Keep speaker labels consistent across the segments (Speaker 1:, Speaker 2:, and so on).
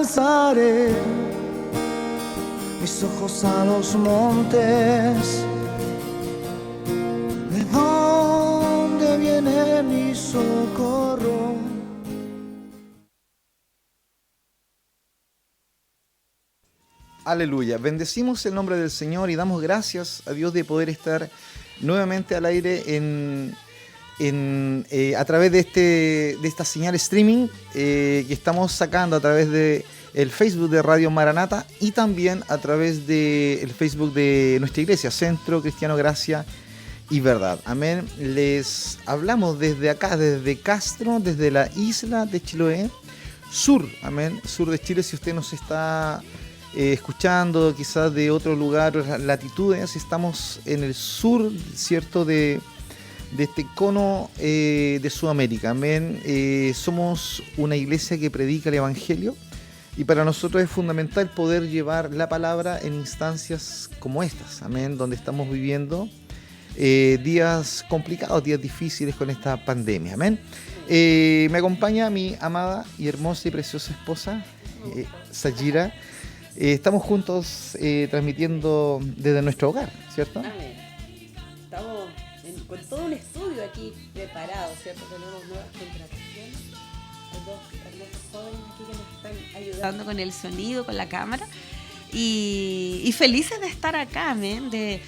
Speaker 1: alzaré mis ojos a los montes. ¿De dónde viene mi socorro?
Speaker 2: Aleluya, bendecimos el nombre del Señor y damos gracias a Dios de poder estar nuevamente al aire a través de esta señal streaming que estamos sacando a través de el Facebook de Radio Maranata y también a través del Facebook de nuestra iglesia, Centro Cristiano Gracia y Verdad. Amén. Les hablamos desde acá, desde Castro, desde la isla de Chiloé, sur, amén, sur de Chile. Si usted nos está escuchando quizás de otro lugar, latitudes, estamos en el sur, ¿cierto?, de este cono de Sudamérica. Amén. Somos una iglesia que predica el Evangelio y para nosotros es fundamental poder llevar la palabra en instancias como estas, amén, donde estamos viviendo días complicados, días difíciles con esta pandemia. Amén. Me acompaña mi amada y hermosa y preciosa esposa, Sayira. Estamos juntos transmitiendo desde nuestro hogar, ¿cierto?
Speaker 3: Amén. Estamos con todo un estudio aquí preparado, ¿cierto? Tenemos nuevas contrataciones. Hay dos hermosos jóvenes aquí que nos están ayudando con el sonido, con la cámara. Y felices de estar acá, amén. De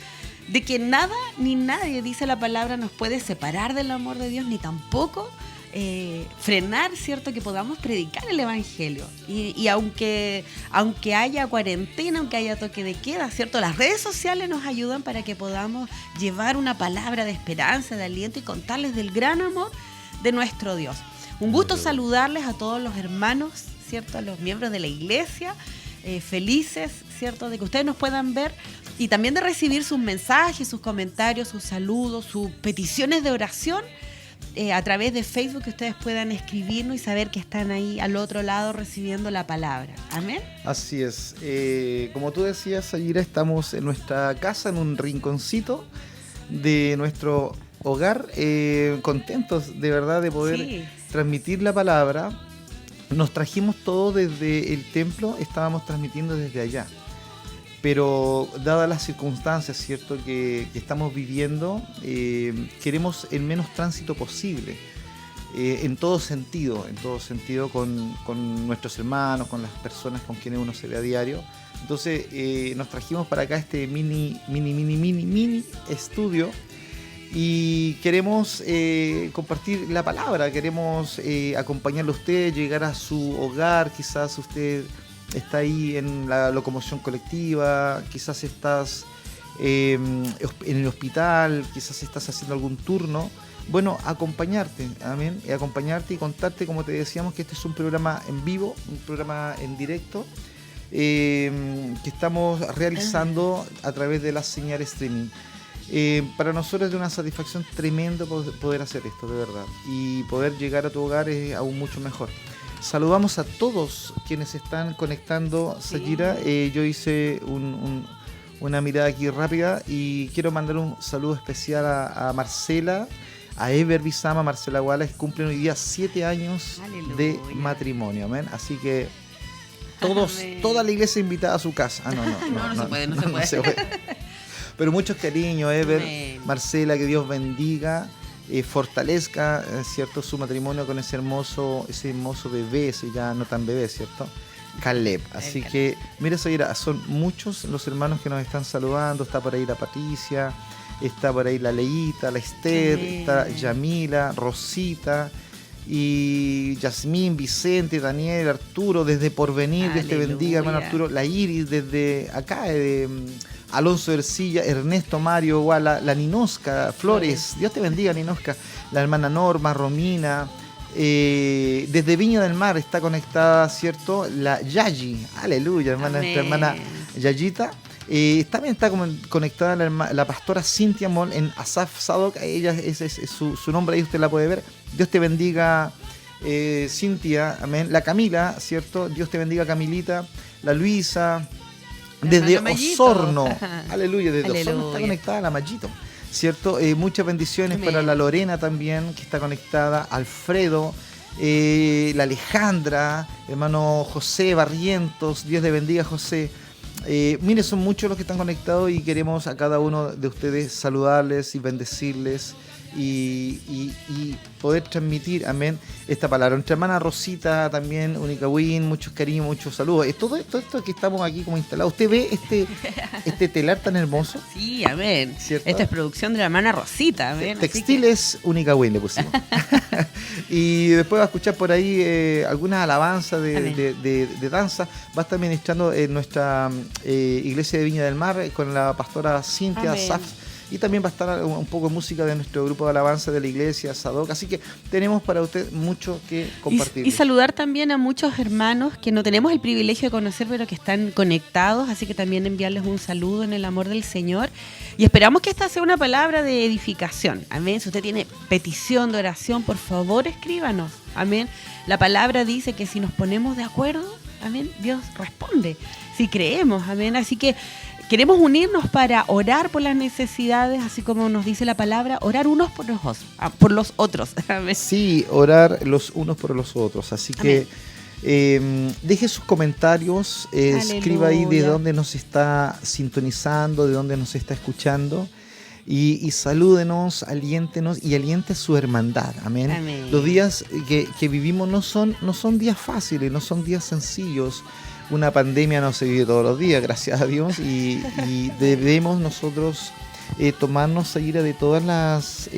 Speaker 3: que nada ni nadie, dice la palabra, nos puede separar del amor de Dios, ni tampoco frenar, ¿cierto?, que podamos predicar el Evangelio. Y aunque haya cuarentena, aunque haya toque de queda, ¿cierto?, las redes sociales nos ayudan para que podamos llevar una palabra de esperanza, de aliento y contarles del gran amor de nuestro Dios. Un gusto saludarles a todos los hermanos, ¿cierto?, a los miembros de la iglesia, felices, ¿cierto?, de que ustedes nos puedan ver y también de recibir sus mensajes, sus comentarios, sus saludos, sus peticiones de oración a través de Facebook, que ustedes puedan escribirnos y saber que están ahí al otro lado recibiendo la palabra. Amén.
Speaker 2: Así es. Como tú decías, Sayira, estamos en nuestra casa, en un rinconcito de nuestro hogar, contentos de verdad de poder transmitir la palabra. Nos trajimos todo desde el templo, estábamos transmitiendo desde allá. Pero dadas las circunstancias, ¿cierto?, que estamos viviendo, queremos el menos tránsito posible, en todo sentido con nuestros hermanos, con las personas con quienes uno se ve a diario. Entonces nos trajimos para acá este mini estudio y queremos compartir la palabra, queremos acompañarlo a usted, llegar a su hogar. Quizás usted está ahí en la locomoción colectiva, quizás estás en el hospital, quizás estás haciendo algún turno. Bueno, acompañarte, amén, acompañarte y contarte, como te decíamos, que este es un programa en vivo, un programa en directo, que estamos realizando a través de la señal streaming. Para nosotros es de una satisfacción tremenda poder hacer esto, de verdad, y poder llegar a tu hogar es aún mucho mejor. Saludamos a todos quienes están conectando, Sayira. Yo hice una mirada aquí rápida y quiero mandar un saludo especial a Marcela, a Ever Bizama, Marcela Wallace, que cumplen hoy día 7 años
Speaker 3: Aleluya.
Speaker 2: de matrimonio, amén. Así que
Speaker 3: Amén.
Speaker 2: toda la iglesia invitada a su casa.
Speaker 3: No se puede.
Speaker 2: Pero muchos cariños, Ever,
Speaker 3: Amén.
Speaker 2: Marcela, que Dios bendiga. Fortalezca, ¿cierto?, su matrimonio con ese hermoso bebé, ese ya no tan bebé, ¿cierto?, Caleb. Así que, mira, Sayira, son muchos los hermanos que nos están saludando. Está por ahí la Patricia, está por ahí la Leita, la Esther, está Yamila, Rosita y Yasmín, Vicente, Daniel, Arturo, desde Porvenir. Dios te bendiga, hermano Arturo. La Iris, desde acá, Alonso Ercilla, Ernesto, Mario, igual, la Ninosca, Flores, Dios te bendiga, Ninosca, la hermana Norma, Romina, desde Viña del Mar está conectada, ¿cierto?, la Yayi, aleluya, hermana, nuestra hermana Yayita. También está conectada la pastora Cintia Moll en Asaf Sadok, ella es su nombre, ahí usted la puede ver. Dios te bendiga, Cintia, amén. La Camila, ¿cierto? Dios te bendiga, Camilita, la Luisa. Desde Osorno, aleluya, desde Osorno está conectada la Mayito, ¿cierto? Muchas bendiciones para la Lorena también, que está conectada, Alfredo, la Alejandra, hermano José Barrientos, Dios le bendiga, José. Mire, son muchos los que están conectados y queremos a cada uno de ustedes saludarles y bendecirles y poder transmitir, amén, esta palabra. Nuestra hermana Rosita también, Única Win, muchos cariños, muchos saludos. Todo esto que estamos aquí como instalados. ¿Usted ve este telar tan hermoso?
Speaker 3: Sí, amén.
Speaker 2: ¿Cierto?
Speaker 3: Esta es producción de la hermana Rosita, amén.
Speaker 2: Textiles Única Win le pusimos. Y después va a escuchar por ahí algunas alabanzas de danza. Va a estar ministrando en nuestra iglesia de Viña del Mar con la pastora Cintia Saf. Y también va a estar un poco de música de nuestro grupo de alabanza de la iglesia, Sadoc. Así que tenemos para usted mucho que compartir.
Speaker 3: Y saludar también a muchos hermanos que no tenemos el privilegio de conocer, pero que están conectados. Así que también enviarles un saludo en el amor del Señor. Y esperamos que esta sea una palabra de edificación. Amén. Si usted tiene petición de oración, por favor escríbanos. Amén. La palabra dice que si nos ponemos de acuerdo, amén, Dios responde. Si creemos, amén. Así que queremos unirnos para orar por las necesidades, así como nos dice la palabra, orar unos por los otros. Amén.
Speaker 2: Sí, orar los unos por los otros. Así que deje sus comentarios, escriba ahí de dónde nos está sintonizando, de dónde nos está escuchando. Y salúdenos, aliéntenos y aliente su hermandad. Amén.
Speaker 3: Amén.
Speaker 2: Los días que vivimos no son días fáciles, no son días sencillos. Una pandemia no se vive todos los días, gracias a Dios, y debemos nosotros tomarnos seguida de todas las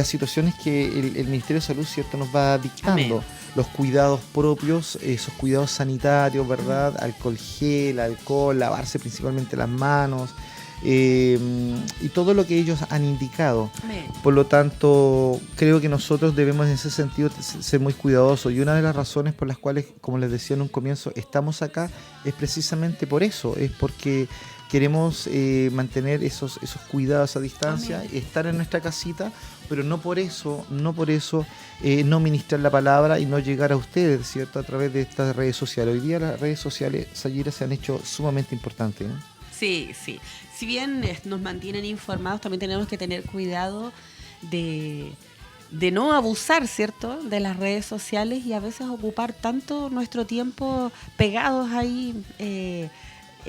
Speaker 2: situaciones que el Ministerio de Salud, ¿cierto?, nos va dictando. Amén. Los cuidados propios, esos cuidados sanitarios, ¿verdad? Alcohol gel, lavarse principalmente las manos. Y todo lo que ellos han indicado. Amén. Por lo tanto, creo que nosotros debemos en ese sentido ser muy cuidadosos, y una de las razones por las cuales, como les decía en un comienzo, estamos acá es precisamente por eso, es porque queremos mantener esos cuidados a distancia. Amén. Estar en nuestra casita, pero no por eso no ministrar la palabra y no llegar a ustedes, ¿cierto?, a través de estas redes sociales. Hoy día las redes sociales, Sayira, se han hecho sumamente importantes, ¿eh?
Speaker 3: Sí, sí. Si bien nos mantienen informados, también tenemos que tener cuidado de no abusar, ¿cierto?, de las redes sociales y a veces ocupar tanto nuestro tiempo pegados ahí,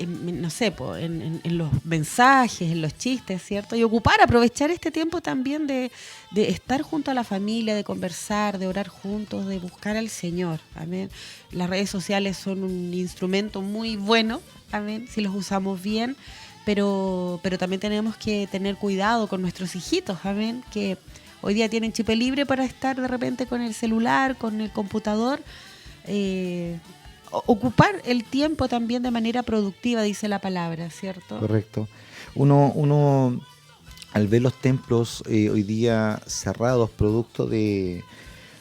Speaker 3: no sé, en los mensajes, en los chistes, ¿cierto? Y aprovechar este tiempo también de estar junto a la familia, de conversar, de orar juntos, de buscar al Señor. Amén. Las redes sociales son un instrumento muy bueno, amén, si los usamos bien, pero también tenemos que tener cuidado con nuestros hijitos, amén, que hoy día tienen chip libre para estar de repente con el celular, con el computador. Ocupar el tiempo también de manera productiva, dice la palabra, ¿cierto?
Speaker 2: Correcto. Uno al ver los templos hoy día cerrados, producto de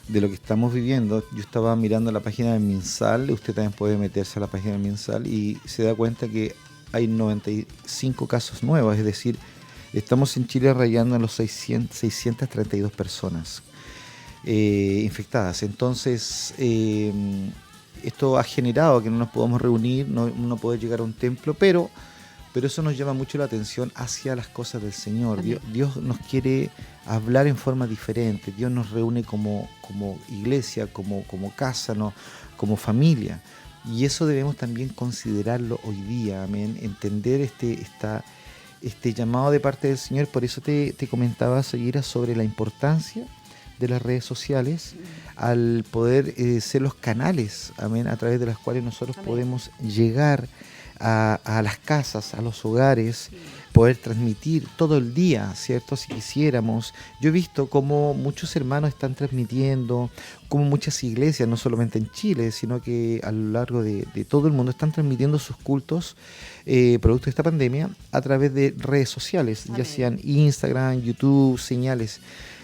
Speaker 2: lo que estamos viviendo, yo estaba mirando la página del MinSal, usted también puede meterse a la página del MinSal y se da cuenta que hay 95 casos nuevos, es decir, estamos en Chile rayando en los 632 personas infectadas. Entonces, esto ha generado que no nos podamos reunir, no poder llegar a un templo, pero eso nos llama mucho la atención hacia las cosas del Señor. Dios nos quiere hablar en forma diferente. Dios nos reúne como iglesia, como casa, ¿no?, como familia. Y eso debemos también considerarlo hoy día, amén. Entender este llamado de parte del Señor. Por eso te comentaba, Sayira, sobre la importancia de las redes sociales al poder ser los canales, amén, a través de los cuales nosotros podemos llegar a las casas, a los hogares, poder transmitir todo el día, ¿cierto? Si quisiéramos. Yo he visto cómo muchos hermanos están transmitiendo, cómo muchas iglesias, no solamente en Chile, sino que a lo largo de todo el mundo, están transmitiendo sus cultos, producto de esta pandemia, a través de redes sociales, ya sean Instagram, YouTube, señales.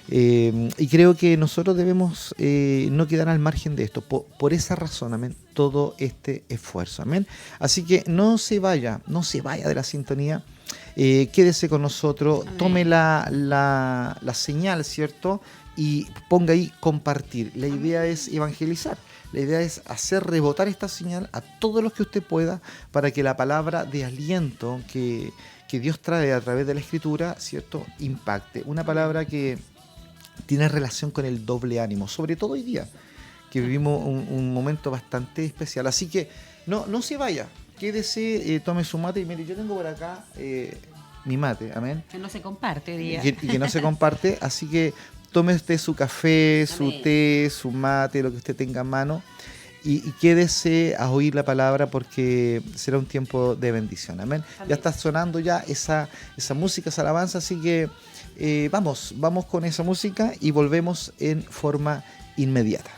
Speaker 2: Y creo que nosotros debemos no quedar al margen de esto, por esa razón, amén, todo este esfuerzo, amén. Así que no se vaya de la sintonía, quédese con nosotros, amén. Tome la señal, ¿cierto? Y ponga ahí compartir. La idea es evangelizar, la idea es hacer rebotar esta señal a todos los que usted pueda, para que la palabra de aliento que Dios trae a través de la Escritura, ¿cierto?, impacte. Una palabra que tiene relación con el doble ánimo, sobre todo hoy día, que vivimos un momento bastante especial. Así que no se vaya, quédese, tome su mate. Y mire, yo tengo por acá mi mate, amén.
Speaker 3: Que no se comparte hoy día.
Speaker 2: Y que no se comparte, así que tome usted su café, su
Speaker 3: Amén.
Speaker 2: té, su mate, lo que usted tenga en mano, y quédese a oír la palabra, porque será un tiempo de bendición, amén.
Speaker 3: Amén.
Speaker 2: Ya está sonando ya esa música, esa alabanza, así que vamos con esa música y volvemos en forma inmediata.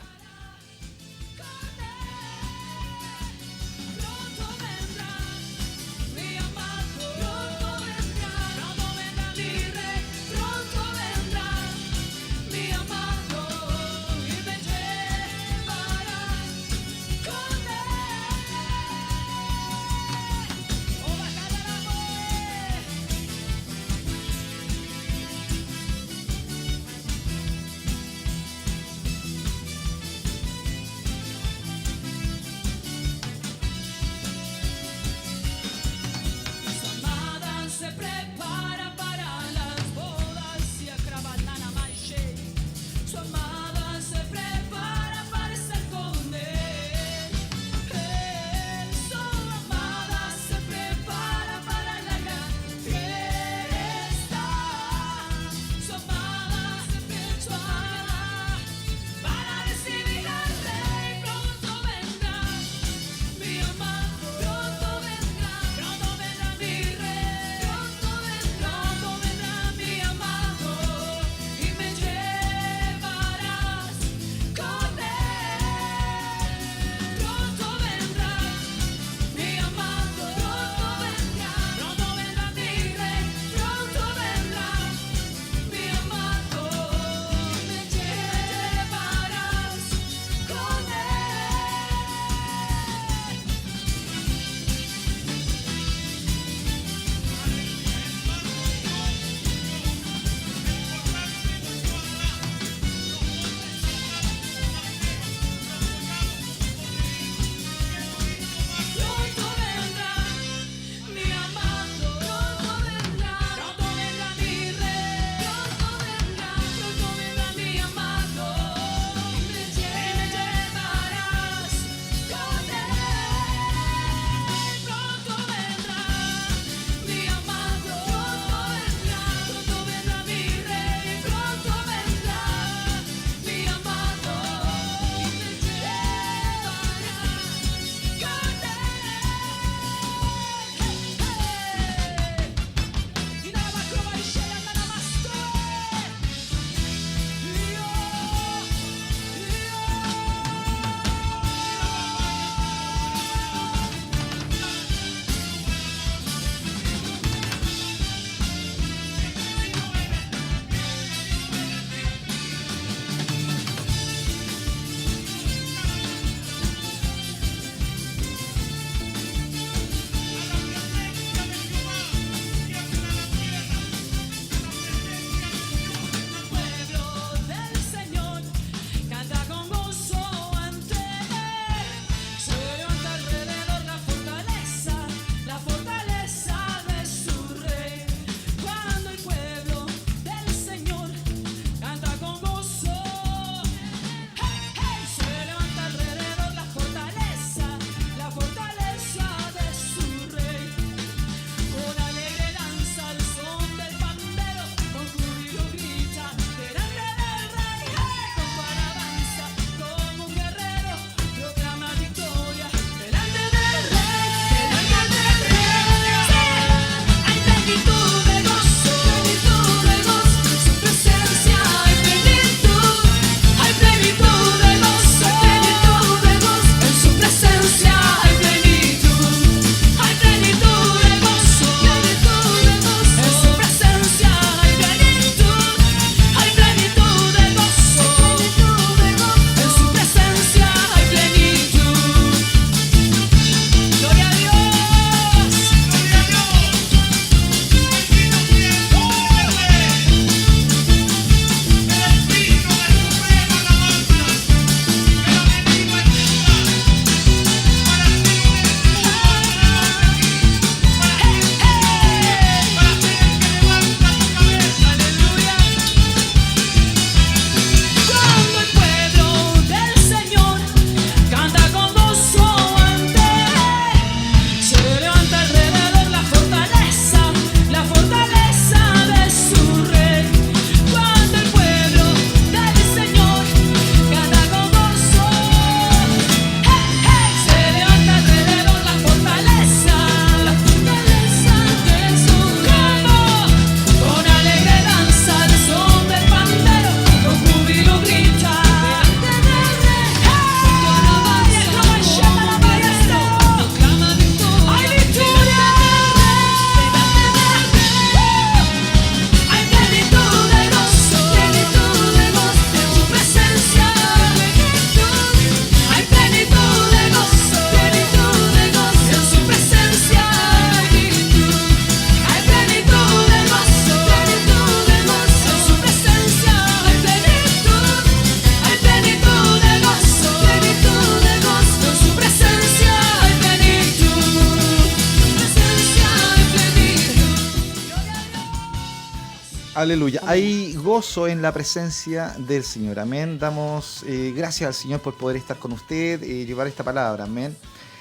Speaker 2: Aleluya.
Speaker 3: Amén.
Speaker 2: Hay gozo en la presencia del Señor. Amén. Damos gracias al Señor por poder estar con usted, llevar esta palabra. Amén.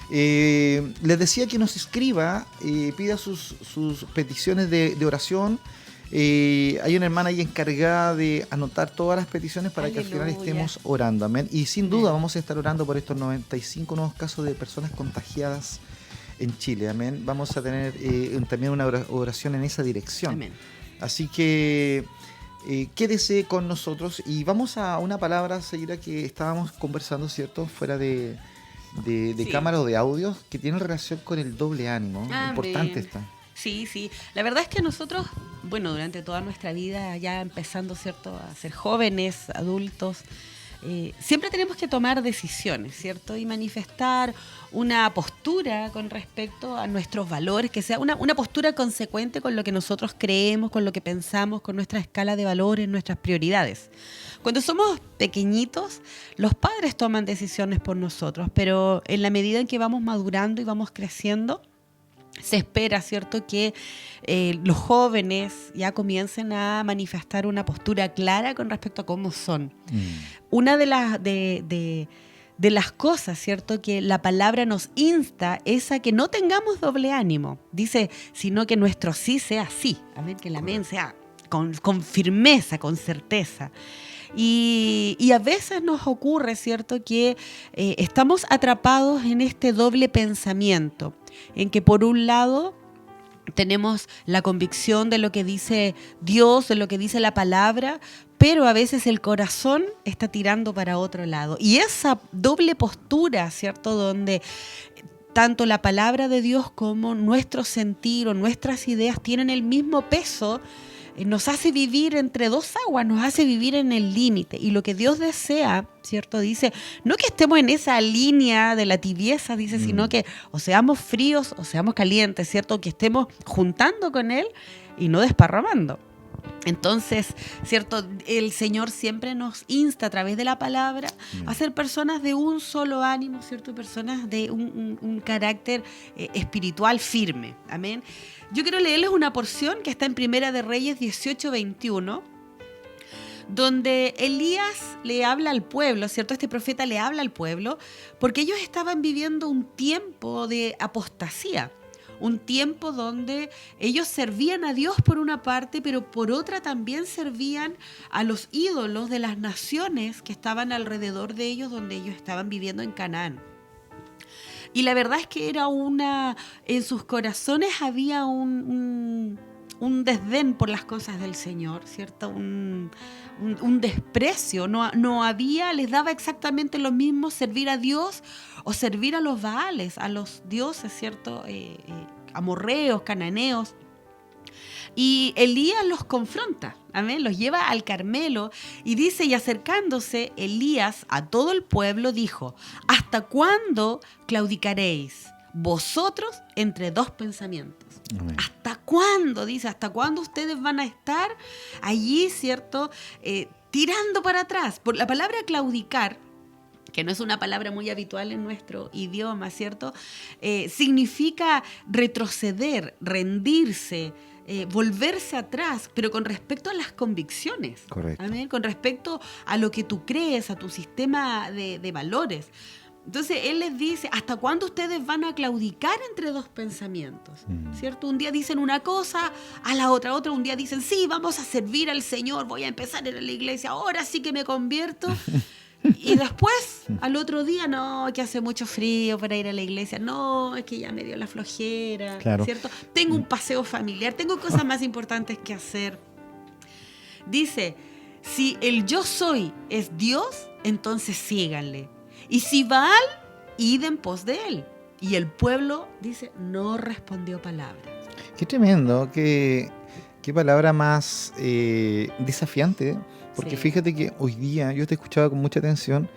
Speaker 2: Les decía que nos escriba, pida sus peticiones de oración. Hay una hermana ahí encargada de anotar todas las peticiones para que al final
Speaker 3: Aleluya.
Speaker 2: estemos orando. Amén. Y sin duda
Speaker 3: Amén.
Speaker 2: vamos a estar orando por estos 95 nuevos casos de personas contagiadas en Chile. Amén. Vamos a tener también una oración en esa dirección.
Speaker 3: Amén.
Speaker 2: Así que quédese con nosotros y vamos a una palabra seguida que estábamos conversando, ¿cierto? Fuera de
Speaker 3: Sí.
Speaker 2: cámara o de audio, que tiene relación con el doble ánimo.
Speaker 3: Amén.
Speaker 2: Importante está.
Speaker 3: Sí, sí. La verdad es que nosotros, bueno, durante toda nuestra vida, ya empezando, ¿cierto?, a ser jóvenes, adultos, siempre tenemos que tomar decisiones, ¿cierto? Y manifestar una postura con respecto a nuestros valores, que sea una postura consecuente con lo que nosotros creemos, con lo que pensamos, con nuestra escala de valores, nuestras prioridades. Cuando somos pequeñitos, los padres toman decisiones por nosotros, pero en la medida en que vamos madurando y vamos creciendo, se espera, ¿cierto?, que los jóvenes ya comiencen a manifestar una postura clara con respecto a cómo son. Una de las cosas, ¿cierto?, que la palabra nos insta es a que no tengamos doble ánimo. Dice, sino que nuestro sí sea sí. Amén, que la amén sea con firmeza, con certeza. Y a veces nos ocurre, ¿cierto?, que estamos atrapados en este doble pensamiento, en que por un lado tenemos la convicción de lo que dice Dios, de lo que dice la palabra, pero a veces el corazón está tirando para otro lado. Y esa doble postura, ¿cierto?, donde tanto la palabra de Dios como nuestro sentir o nuestras ideas tienen el mismo peso, nos hace vivir entre dos aguas, nos hace vivir en el límite. Y lo que Dios desea, ¿cierto?, dice, no que estemos en esa línea de la tibieza, dice, sino que o seamos fríos o seamos calientes, ¿cierto?, que estemos juntando con Él y no desparramando. Entonces, ¿cierto?, el Señor siempre nos insta a través de la palabra a ser personas de un solo ánimo, ¿cierto?, personas de un carácter espiritual firme. Amén. Yo quiero leerles una porción que está en Primera de Reyes 18:21, donde Elías le habla al pueblo, ¿cierto? Este profeta le habla al pueblo porque ellos estaban viviendo un tiempo de apostasía. Un tiempo donde ellos servían a Dios por una parte, pero por otra también servían a los ídolos de las naciones que estaban alrededor de ellos, donde ellos estaban viviendo en Canaán. Y la verdad es que era en sus corazones había un desdén por las cosas del Señor, ¿cierto? Un desprecio. No había, les daba exactamente lo mismo servir a Dios o servir a los Baales, a los dioses, ¿cierto? Amorreos, cananeos. Y Elías los confronta, amén, los lleva al Carmelo y dice, y acercándose Elías a todo el pueblo dijo, ¿hasta cuándo claudicaréis vosotros entre dos pensamientos?
Speaker 2: Amén.
Speaker 3: ¿Hasta cuándo? Dice, ¿hasta cuándo ustedes van a estar allí, ¿cierto? Tirando para atrás. Por la palabra claudicar, que no es una palabra muy habitual en nuestro idioma, ¿cierto? Significa retroceder, rendirse, volverse atrás, pero con respecto a las convicciones.
Speaker 2: Correcto.
Speaker 3: ¿Amén? Con respecto a lo que tú crees, a tu sistema de valores. Entonces él les dice, ¿hasta cuándo ustedes van a claudicar entre dos pensamientos? ¿Cierto? Un día dicen una cosa, a la otra, un día dicen, sí, vamos a servir al Señor, voy a empezar a ir a la iglesia, ahora sí que me convierto. Y después, al otro día, no, que hace mucho frío para ir a la iglesia, no, es que ya me dio la flojera,
Speaker 2: Claro.
Speaker 3: ¿cierto? Tengo un paseo familiar, tengo cosas más importantes que hacer. Dice, si el yo soy es Dios, entonces síganle. Y si Baal, id en pos de él. Y el pueblo, dice, no respondió palabra.
Speaker 2: Qué tremendo, qué palabra más desafiante, porque
Speaker 3: Sí.
Speaker 2: fíjate que hoy día yo te escuchaba con mucha atención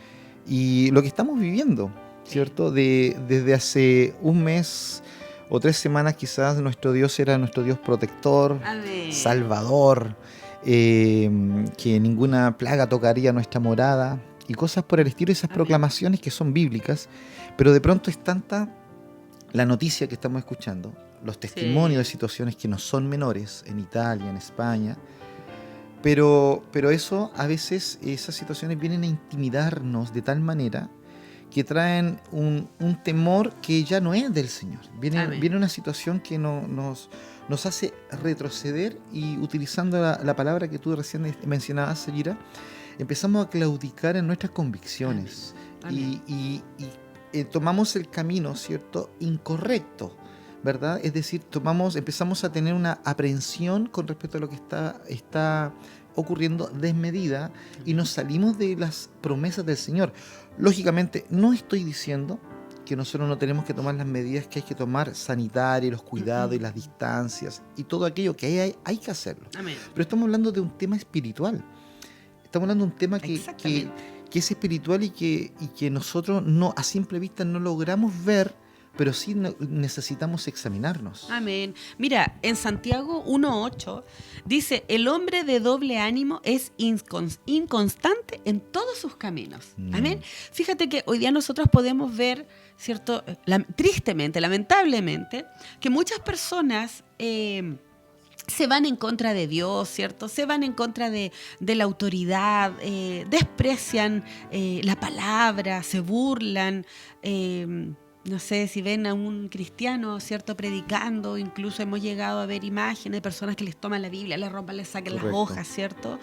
Speaker 2: y lo que estamos viviendo, ¿cierto? Desde hace un mes o 3 semanas quizás nuestro Dios era nuestro Dios protector,
Speaker 3: Amén.
Speaker 2: salvador, que ninguna plaga tocaría nuestra morada y cosas por el estilo, esas
Speaker 3: Amén.
Speaker 2: proclamaciones que son bíblicas, pero de pronto es tanta la noticia que estamos escuchando, los testimonios de situaciones que no son menores en Italia, en España, Pero eso, a veces, esas situaciones vienen a intimidarnos de tal manera que traen un temor que ya no es del Señor. Viene una situación que nos hace retroceder, y utilizando la palabra que tú recién mencionabas, Sayira, empezamos a claudicar en nuestras convicciones.
Speaker 3: Amén.
Speaker 2: Y tomamos el camino, ¿cierto?, incorrecto, ¿verdad? Es decir, empezamos a tener una aprehensión con respecto a lo que está ocurriendo desmedida, y nos salimos de las promesas del Señor. Lógicamente, no estoy diciendo que nosotros no tenemos que tomar las medidas que hay que tomar, sanitarias, los cuidados y las distancias y todo aquello que hay que hacerlo.
Speaker 3: Amén.
Speaker 2: Pero estamos hablando de un tema espiritual. Estamos hablando de un tema que es espiritual y que nosotros a simple vista no logramos ver, pero sí necesitamos examinarnos.
Speaker 3: Amén. Mira, en Santiago 1:8 dice: el hombre de doble ánimo es inconstante en todos sus caminos. Amén. Fíjate que hoy día nosotros podemos ver, ¿cierto? Tristemente, lamentablemente, que muchas personas se van en contra de Dios, ¿cierto? Se van en contra de la autoridad, desprecian la palabra, se burlan. No sé, si ven a un cristiano, ¿cierto?, predicando, incluso hemos llegado a ver imágenes de personas que les toman la Biblia, les rompan, les saquen las hojas, ¿cierto?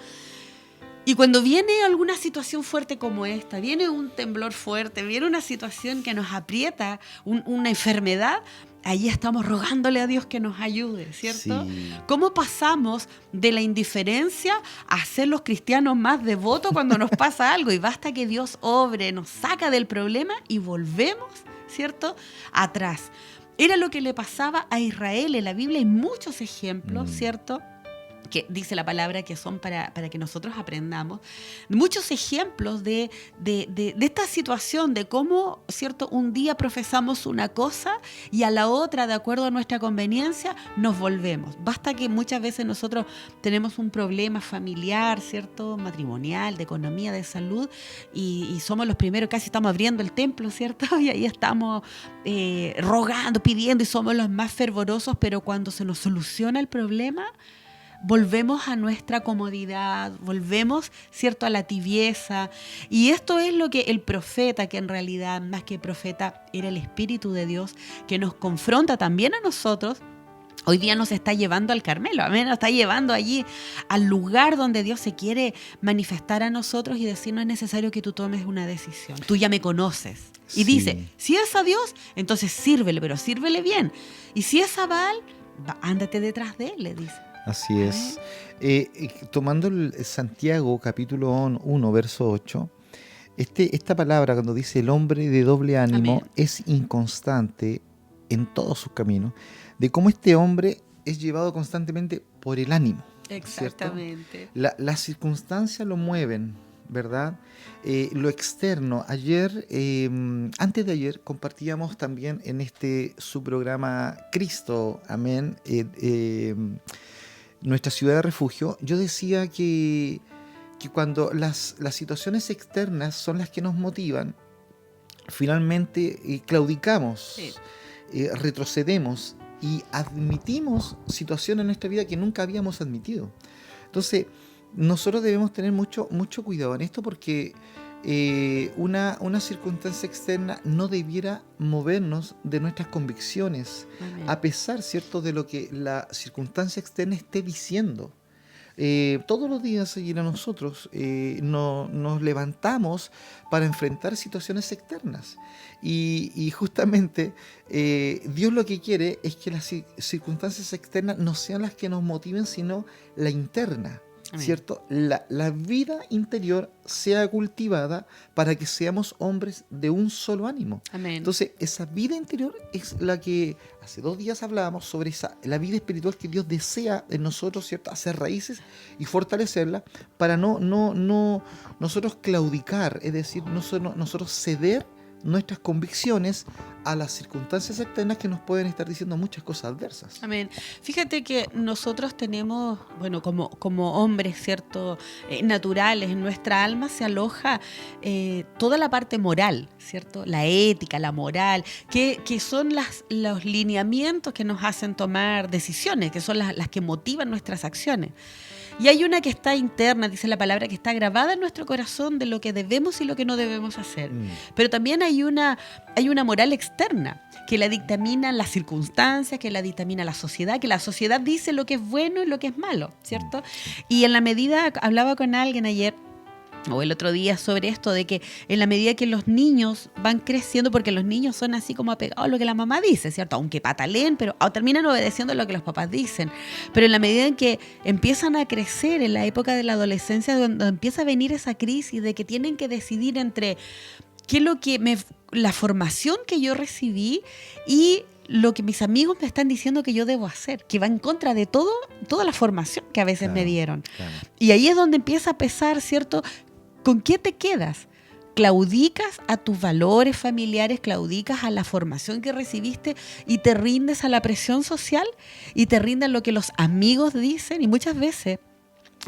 Speaker 3: Y cuando viene alguna situación fuerte como esta, viene un temblor fuerte, viene una situación que nos aprieta, una enfermedad, ahí estamos rogándole a Dios que nos ayude, ¿cierto? Sí. ¿Cómo pasamos de la indiferencia a ser los cristianos más devotos cuando nos pasa algo? Y basta que Dios obre, nos saca del problema y volvemos, ¿cierto?, atrás. Era lo que le pasaba a Israel. En la Biblia hay muchos ejemplos, ¿cierto?, que dice la palabra que son para que nosotros aprendamos. Muchos ejemplos de esta situación, de cómo, ¿cierto?, un día profesamos una cosa y a la otra, de acuerdo a nuestra conveniencia, nos volvemos. Basta que muchas veces nosotros tenemos un problema familiar, ¿cierto?, matrimonial, de economía, de salud, y somos los primeros, casi estamos abriendo el templo, ¿cierto? Y ahí estamos rogando, pidiendo, y somos los más fervorosos, pero cuando se nos soluciona el problema, volvemos a nuestra comodidad, volvemos, ¿cierto?, a la tibieza. Y esto es lo que el profeta, que en realidad más que profeta era el Espíritu de Dios, que nos confronta también a nosotros, hoy día nos está llevando al Carmelo, amén, nos está llevando allí al lugar donde Dios se quiere manifestar a nosotros y decir: no es necesario que tú tomes una decisión, tú ya me conoces. Y dice, si es a Dios, entonces sírvele, pero sírvele bien. Y si es a Baal, ándate detrás de él, le dice.
Speaker 2: Así es. Tomando el Santiago capítulo 1, verso 8, esta palabra cuando dice el hombre de doble ánimo es inconstante en todos sus caminos, de cómo este hombre es llevado constantemente por el ánimo. Exactamente. Las circunstancias lo mueven, ¿verdad? Lo externo. Antes de ayer, compartíamos también en su programa Cristo, amén, nuestra ciudad de refugio. Yo decía que cuando las situaciones externas son las que nos motivan, finalmente claudicamos, retrocedemos y admitimos situaciones en nuestra vida que nunca habíamos admitido. Entonces, nosotros debemos tener mucho cuidado en esto, porque una circunstancia externa no debiera movernos de nuestras convicciones. Amén. A pesar, ¿cierto?, de lo que la circunstancia externa esté diciendo. Todos los días, nosotros nos levantamos para enfrentar situaciones externas, y justamente Dios lo que quiere es que las circunstancias externas no sean las que nos motiven, sino la interna. Amén. ¿Cierto? La vida interior sea cultivada para que seamos hombres de un solo ánimo. Amén. Entonces, esa vida interior es la que hace 2 días hablábamos sobre la vida espiritual que Dios desea en nosotros, ¿cierto? Hacer raíces y fortalecerla para no nosotros claudicar, es decir, nosotros ceder nuestras convicciones a las circunstancias externas que nos pueden estar diciendo muchas cosas adversas.
Speaker 3: Amén. Fíjate que nosotros tenemos, como hombres, ¿cierto?, naturales, en nuestra alma se aloja toda la parte moral, ¿cierto?, la ética, la moral, que son los lineamientos que nos hacen tomar decisiones, que son las que motivan nuestras acciones. Y hay una que está interna, dice la palabra, que está grabada en nuestro corazón de lo que debemos y lo que no debemos hacer. Pero también hay una moral externa que la dictaminan las circunstancias, que la dictamina la sociedad, que la sociedad dice lo que es bueno y lo que es malo, ¿cierto? Y en la medida, hablaba con alguien ayer, o el otro día, sobre esto de que en la medida que los niños van creciendo, porque los niños son así como apegados a lo que la mamá dice, ¿cierto? Aunque pataleen, pero terminan obedeciendo lo que los papás dicen. Pero en la medida en que empiezan a crecer, en la época de la adolescencia, donde empieza a venir esa crisis de que tienen que decidir entre qué es lo que la formación que yo recibí y lo que mis amigos me están diciendo que yo debo hacer, que va en contra de toda la formación que a veces me dieron.
Speaker 2: Claro.
Speaker 3: Y ahí es donde empieza a pesar, ¿cierto? ¿Con qué te quedas? ¿Claudicas a tus valores familiares, claudicas a la formación que recibiste y te rindes a la presión social y te rindes a lo que los amigos dicen? Y muchas veces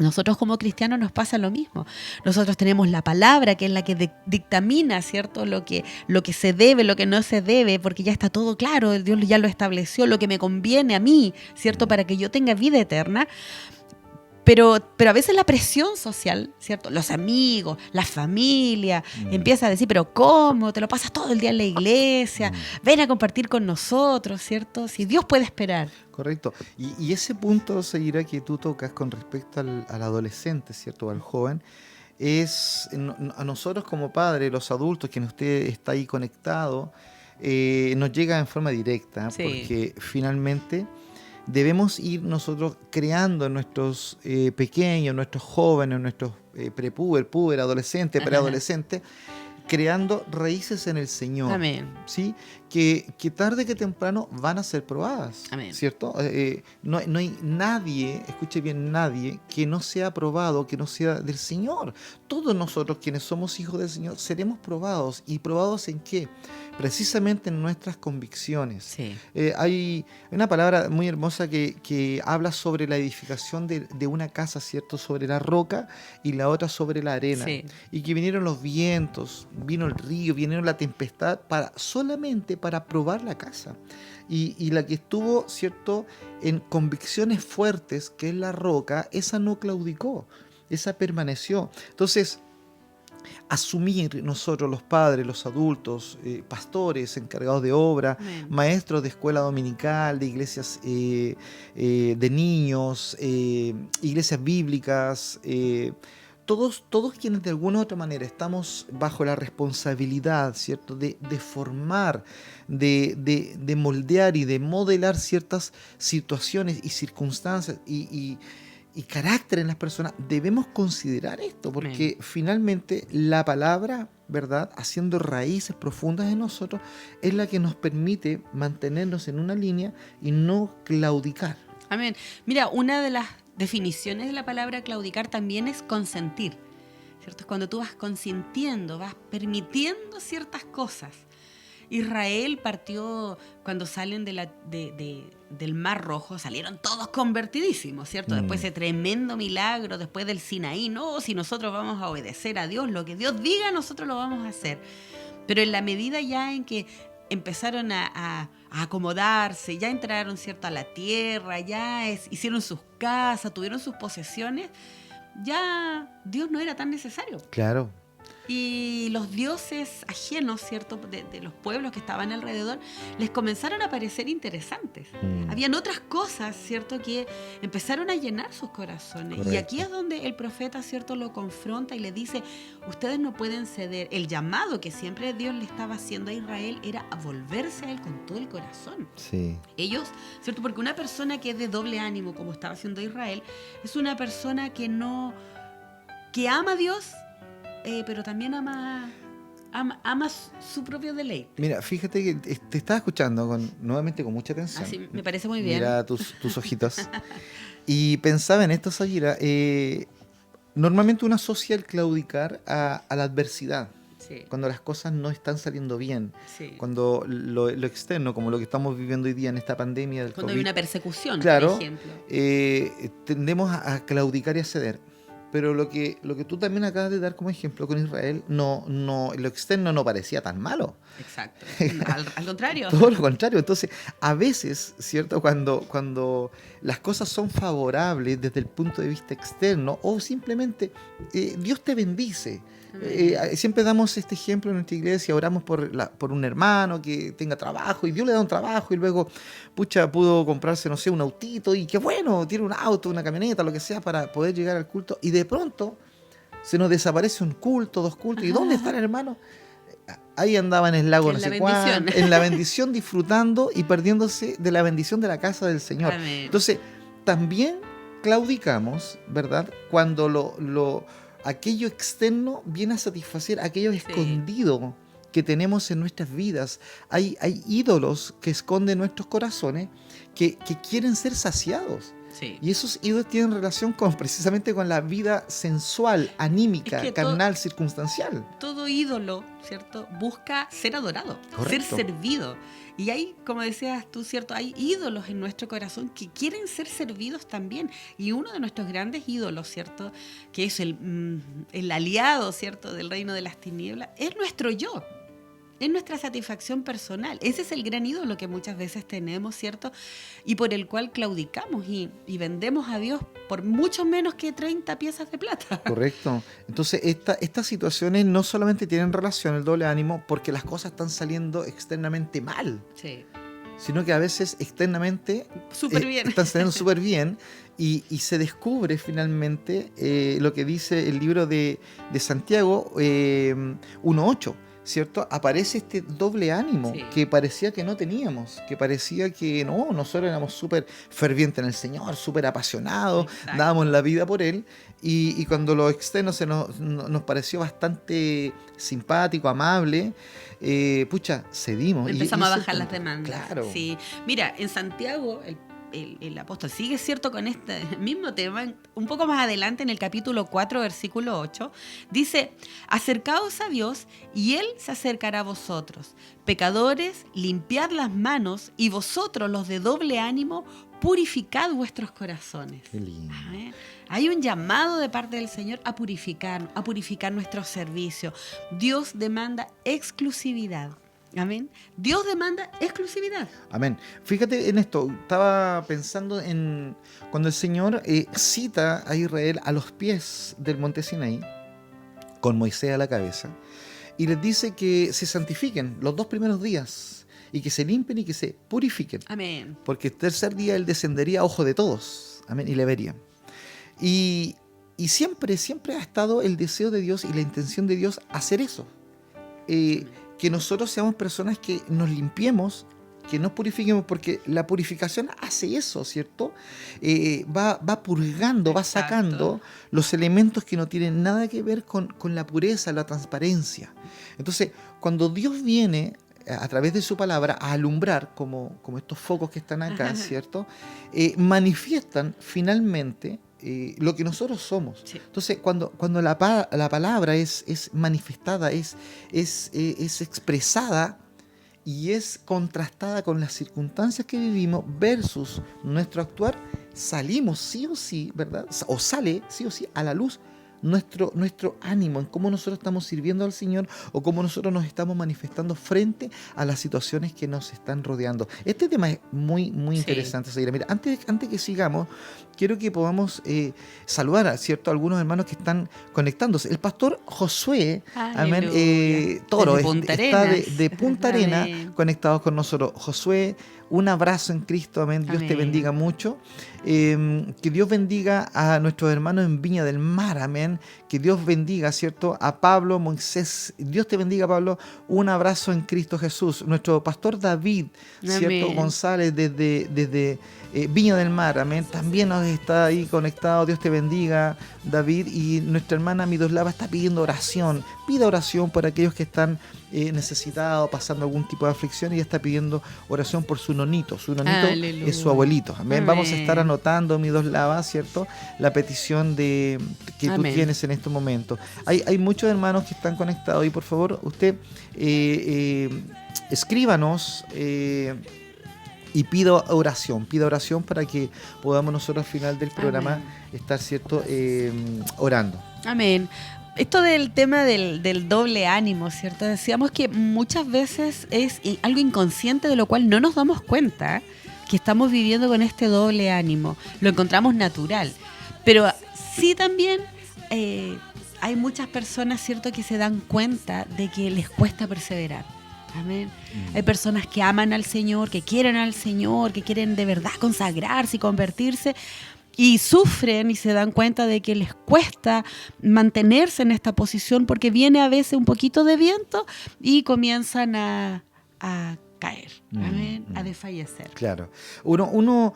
Speaker 3: nosotros como cristianos nos pasa lo mismo. Nosotros tenemos la palabra, que es la que dictamina, ¿cierto? Lo que se debe, lo que no se debe, porque ya está todo claro, Dios ya lo estableció, lo que me conviene a mí, ¿cierto? Para que yo tenga vida eterna. Pero a veces la presión social, ¿cierto? Los amigos, la familia, empieza a decir, pero ¿cómo? Te lo pasas todo el día en la iglesia, ven a compartir con nosotros, ¿cierto? Si Dios puede esperar.
Speaker 2: Correcto. Y ese punto, Zaira, que tú tocas con respecto al adolescente, ¿cierto? O al joven, es a nosotros como padres, los adultos, quien usted está ahí conectado, nos llega en forma directa,
Speaker 3: Sí.
Speaker 2: porque finalmente debemos ir nosotros creando en nuestros pequeños, nuestros jóvenes, nuestros puber, adolescentes, preadolescentes, creando raíces en el Señor.
Speaker 3: Amén.
Speaker 2: ¿Sí? Que tarde que temprano van a ser probadas.
Speaker 3: Amén.
Speaker 2: ¿Cierto? No hay nadie, escuche bien, nadie que no sea probado, que no sea del Señor. Todos nosotros quienes somos hijos del Señor seremos probados. ¿Y probados en qué? Precisamente en nuestras convicciones.
Speaker 3: Sí.
Speaker 2: Hay una palabra muy hermosa que habla sobre la edificación de una casa, ¿cierto? Sobre la roca y la otra sobre la arena.
Speaker 3: Sí.
Speaker 2: Y que vinieron los vientos, vino el río, vinieron la tempestad solamente para probar la casa. Y la que estuvo, ¿cierto?, en convicciones fuertes, que es la roca, esa no claudicó, esa permaneció. Entonces, asumir nosotros, los padres, los adultos, pastores, encargados de obra,
Speaker 3: Amén.
Speaker 2: maestros de escuela dominical, de iglesias de niños, iglesias bíblicas, todos quienes de alguna u otra manera estamos bajo la responsabilidad, ¿cierto?, de formar, de moldear y de modelar ciertas situaciones y circunstancias y carácter en las personas, debemos considerar esto, porque finalmente la palabra, ¿verdad?, haciendo raíces profundas en nosotros, es la que nos permite mantenernos en una línea y no claudicar.
Speaker 3: Amén. Mira, una de las definiciones de la palabra claudicar también es consentir, ¿cierto? Es cuando tú vas consintiendo, vas permitiendo ciertas cosas. Israel partió, cuando salen del Mar Rojo, salieron todos convertidísimos, ¿cierto? Después de tremendo milagro, después del Sinaí, no, si nosotros vamos a obedecer a Dios, lo que Dios diga, nosotros lo vamos a hacer. Pero en la medida ya en que empezaron a acomodarse, ya entraron, ¿cierto?, a la tierra, ya hicieron sus casas, tuvieron sus posesiones, ya Dios no era tan necesario.
Speaker 2: Claro.
Speaker 3: Y los dioses ajenos, ¿cierto?, de los pueblos que estaban alrededor, les comenzaron a parecer interesantes. Habían otras cosas, ¿cierto?, que empezaron a llenar sus corazones.
Speaker 2: Correcto.
Speaker 3: Y aquí es donde el profeta, ¿cierto?, lo confronta y le dice, ustedes no pueden ceder. El llamado que siempre Dios le estaba haciendo a Israel era a volverse a Él con todo el corazón.
Speaker 2: Sí.
Speaker 3: Ellos, ¿cierto?, porque una persona que es de doble ánimo, como estaba haciendo Israel, es una persona que ama a Dios, pero también ama su propio deleite.
Speaker 2: Mira, fíjate que te estaba escuchando nuevamente con mucha atención.
Speaker 3: Así me parece muy bien.
Speaker 2: Mira tus ojitos. Y pensaba en esto, Zaira. Normalmente uno asocia el claudicar a la adversidad.
Speaker 3: Sí.
Speaker 2: Cuando las cosas no están saliendo bien.
Speaker 3: Sí.
Speaker 2: Cuando lo externo, como lo que estamos viviendo hoy día en esta pandemia del
Speaker 3: Cuando
Speaker 2: COVID.
Speaker 3: hay una persecución,
Speaker 2: Claro,
Speaker 3: por ejemplo.
Speaker 2: tendemos a claudicar y a ceder. pero lo que tú también acabas de dar como ejemplo con Israel, lo externo no parecía tan malo.
Speaker 3: Exacto. Al contrario.
Speaker 2: Todo lo contrario. Entonces, a veces, ¿cierto? Cuando las cosas son favorables desde el punto de vista externo, o simplemente Dios te bendice. Siempre damos este ejemplo en nuestra iglesia, oramos por un hermano que tenga trabajo, y Dios le da un trabajo, y luego, pudo comprarse, no sé, un autito, y qué bueno, tiene un auto, una camioneta, lo que sea, para poder llegar al culto, y de pronto se nos desaparece un culto, 2 cultos, ¿y dónde está el hermano? Ahí andaba en el lago,
Speaker 3: En
Speaker 2: no
Speaker 3: la
Speaker 2: sé cuánto, en la bendición, disfrutando y perdiéndose de la bendición de la casa del Señor.
Speaker 3: Amén.
Speaker 2: Entonces, también claudicamos, ¿verdad? Cuando aquello externo viene a satisfacer aquello escondido que tenemos en nuestras vidas. Hay ídolos que esconden nuestros corazones que quieren ser saciados.
Speaker 3: Sí.
Speaker 2: Y esos ídolos tienen relación precisamente con la vida sensual, anímica, carnal, circunstancial.
Speaker 3: Todo ídolo, ¿cierto? Busca ser adorado,
Speaker 2: Correcto.
Speaker 3: ser servido. Y hay, como decías tú, ¿cierto? Hay ídolos en nuestro corazón que quieren ser servidos también. Y uno de nuestros grandes ídolos, ¿cierto? Que es el aliado, ¿cierto? Del reino de las tinieblas, es nuestro yo. Es nuestra satisfacción personal. Ese es el gran ídolo que muchas veces tenemos, ¿cierto? Y por el cual claudicamos y vendemos a Dios por mucho menos que 30 piezas de plata.
Speaker 2: Correcto. Entonces, estas situaciones no solamente tienen relación el doble ánimo porque las cosas están saliendo externamente mal,
Speaker 3: Sí.
Speaker 2: sino que a veces externamente
Speaker 3: Súper bien.
Speaker 2: están saliendo súper bien, y se descubre finalmente lo que dice el libro de Santiago 1:8. ¿Cierto? Aparece este doble ánimo que parecía que no teníamos, que parecía que no, nosotros éramos súper fervientes en el Señor, súper apasionados, dábamos la vida por Él, y cuando lo externo nos pareció bastante simpático, amable, cedimos.
Speaker 3: Empezamos a bajar las demandas.
Speaker 2: Claro.
Speaker 3: Sí. Mira, en Santiago, el apóstol sigue, ¿cierto?, con este mismo tema, un poco más adelante en el capítulo 4, versículo 8, dice: acercaos a Dios y Él se acercará a vosotros. Pecadores, limpiad las manos, y vosotros, los de doble ánimo, purificad vuestros corazones.
Speaker 2: Qué lindo.
Speaker 3: Amén. Hay un llamado de parte del Señor a purificar nuestro servicio. Dios demanda exclusividad. Amén. Dios demanda exclusividad.
Speaker 2: Amén. Fíjate en esto, estaba pensando en cuando el Señor cita a Israel a los pies del monte Sinaí, con Moisés a la cabeza, y les dice que se santifiquen los 2 primeros días, y que se limpien y que se purifiquen.
Speaker 3: Amén.
Speaker 2: Porque el tercer día Él descendería a ojo de todos. Amén. Y le verían. Y siempre ha estado el deseo de Dios y la intención de Dios hacer eso. Que nosotros seamos personas que nos limpiemos, que nos purifiquemos, porque la purificación hace eso, ¿cierto? Va purgando, va sacando los elementos que no tienen nada que ver con la pureza, la transparencia. Entonces, cuando Dios viene a través de su palabra a alumbrar, como estos focos que están acá, ¿cierto? Manifiestan finalmente lo que nosotros somos. Sí. Entonces, cuando la palabra es manifestada, es expresada y es contrastada con las circunstancias que vivimos versus nuestro actuar, salimos sí o sí, ¿verdad? O sale sí o sí a la luz nuestro ánimo, en cómo nosotros estamos sirviendo al Señor o cómo nosotros nos estamos manifestando frente a las situaciones que nos están rodeando. Este tema es muy interesante, Zaira. Mira, antes que sigamos, quiero que podamos saludar a algunos hermanos que están conectándose. El pastor Josué, amén, Toro, está de Punta Arenas conectados con nosotros. Josué, un abrazo en Cristo, amén. Dios te bendiga mucho. Que Dios bendiga a nuestros hermanos en Viña del Mar, amén. Que Dios bendiga, ¿cierto? A Pablo, Moisés. Dios te bendiga, Pablo. Un abrazo en Cristo Jesús. Nuestro pastor David, ¿cierto? Amén. González desde Viña del Mar, amén. También nos está ahí conectado. Dios te bendiga, David. Y nuestra hermana Midoslava está pidiendo oración. Pida oración por aquellos que están necesitados, pasando algún tipo de aflicción, y ella está pidiendo oración por su nonito. Su nonito es su abuelito. Amén. Amén. Vamos a estar anotando, Midoslava, ¿cierto? La petición que tú tienes en estos momentos. Hay muchos hermanos que están conectados, y por favor, usted escríbanos Y pida oración para que podamos nosotros al final del programa estar, ¿cierto? Orando.
Speaker 3: Amén. Esto del tema del doble ánimo, ¿cierto? Decíamos que muchas veces es algo inconsciente de lo cual no nos damos cuenta que estamos viviendo con este doble ánimo. Lo encontramos natural. Pero sí también hay muchas personas, ¿cierto?, que se dan cuenta de que les cuesta perseverar. Amén. Hay personas que aman al Señor, que quieren al Señor, que quieren de verdad consagrarse y convertirse, y sufren y se dan cuenta de que les cuesta mantenerse en esta posición porque viene a veces un poquito de viento y comienzan a caer, amén, a desfallecer.
Speaker 2: Claro. Uno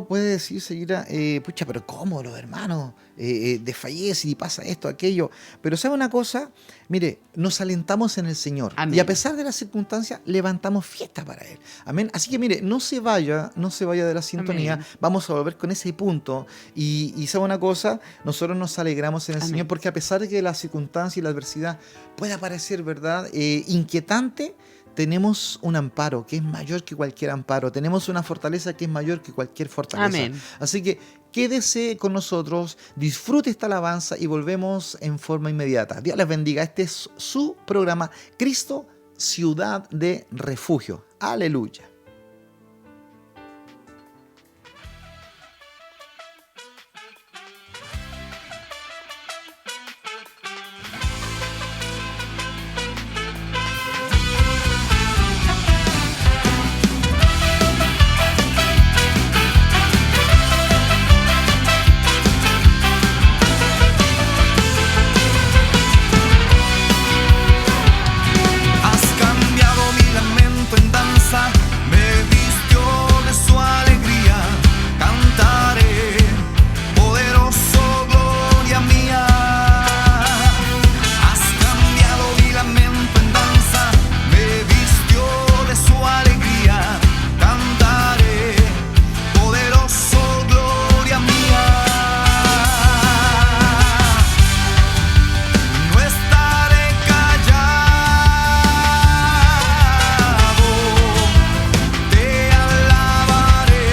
Speaker 2: puede decir, seguida, pucha, pero ¿cómo los hermanos desfallecen y pasa esto, aquello? Pero ¿sabe una cosa? Mire, nos alentamos en el Señor. Amén. Y a pesar de las circunstancias, levantamos fiesta para Él. Amén. Así que mire, no se vaya de la sintonía. Amén. Vamos a volver con ese punto. Y ¿sabe una cosa? Nosotros nos alegramos en el Señor porque a pesar de que la circunstancia y la adversidad pueda parecer, ¿verdad?, inquietante, tenemos un amparo que es mayor que cualquier amparo. Tenemos una fortaleza que es mayor que cualquier fortaleza. Amén. Así que quédese con nosotros, disfrute esta alabanza y volvemos en forma inmediata. Dios les bendiga. Este es su programa Cristo, Ciudad de Refugio. Aleluya.
Speaker 4: Te alabaré.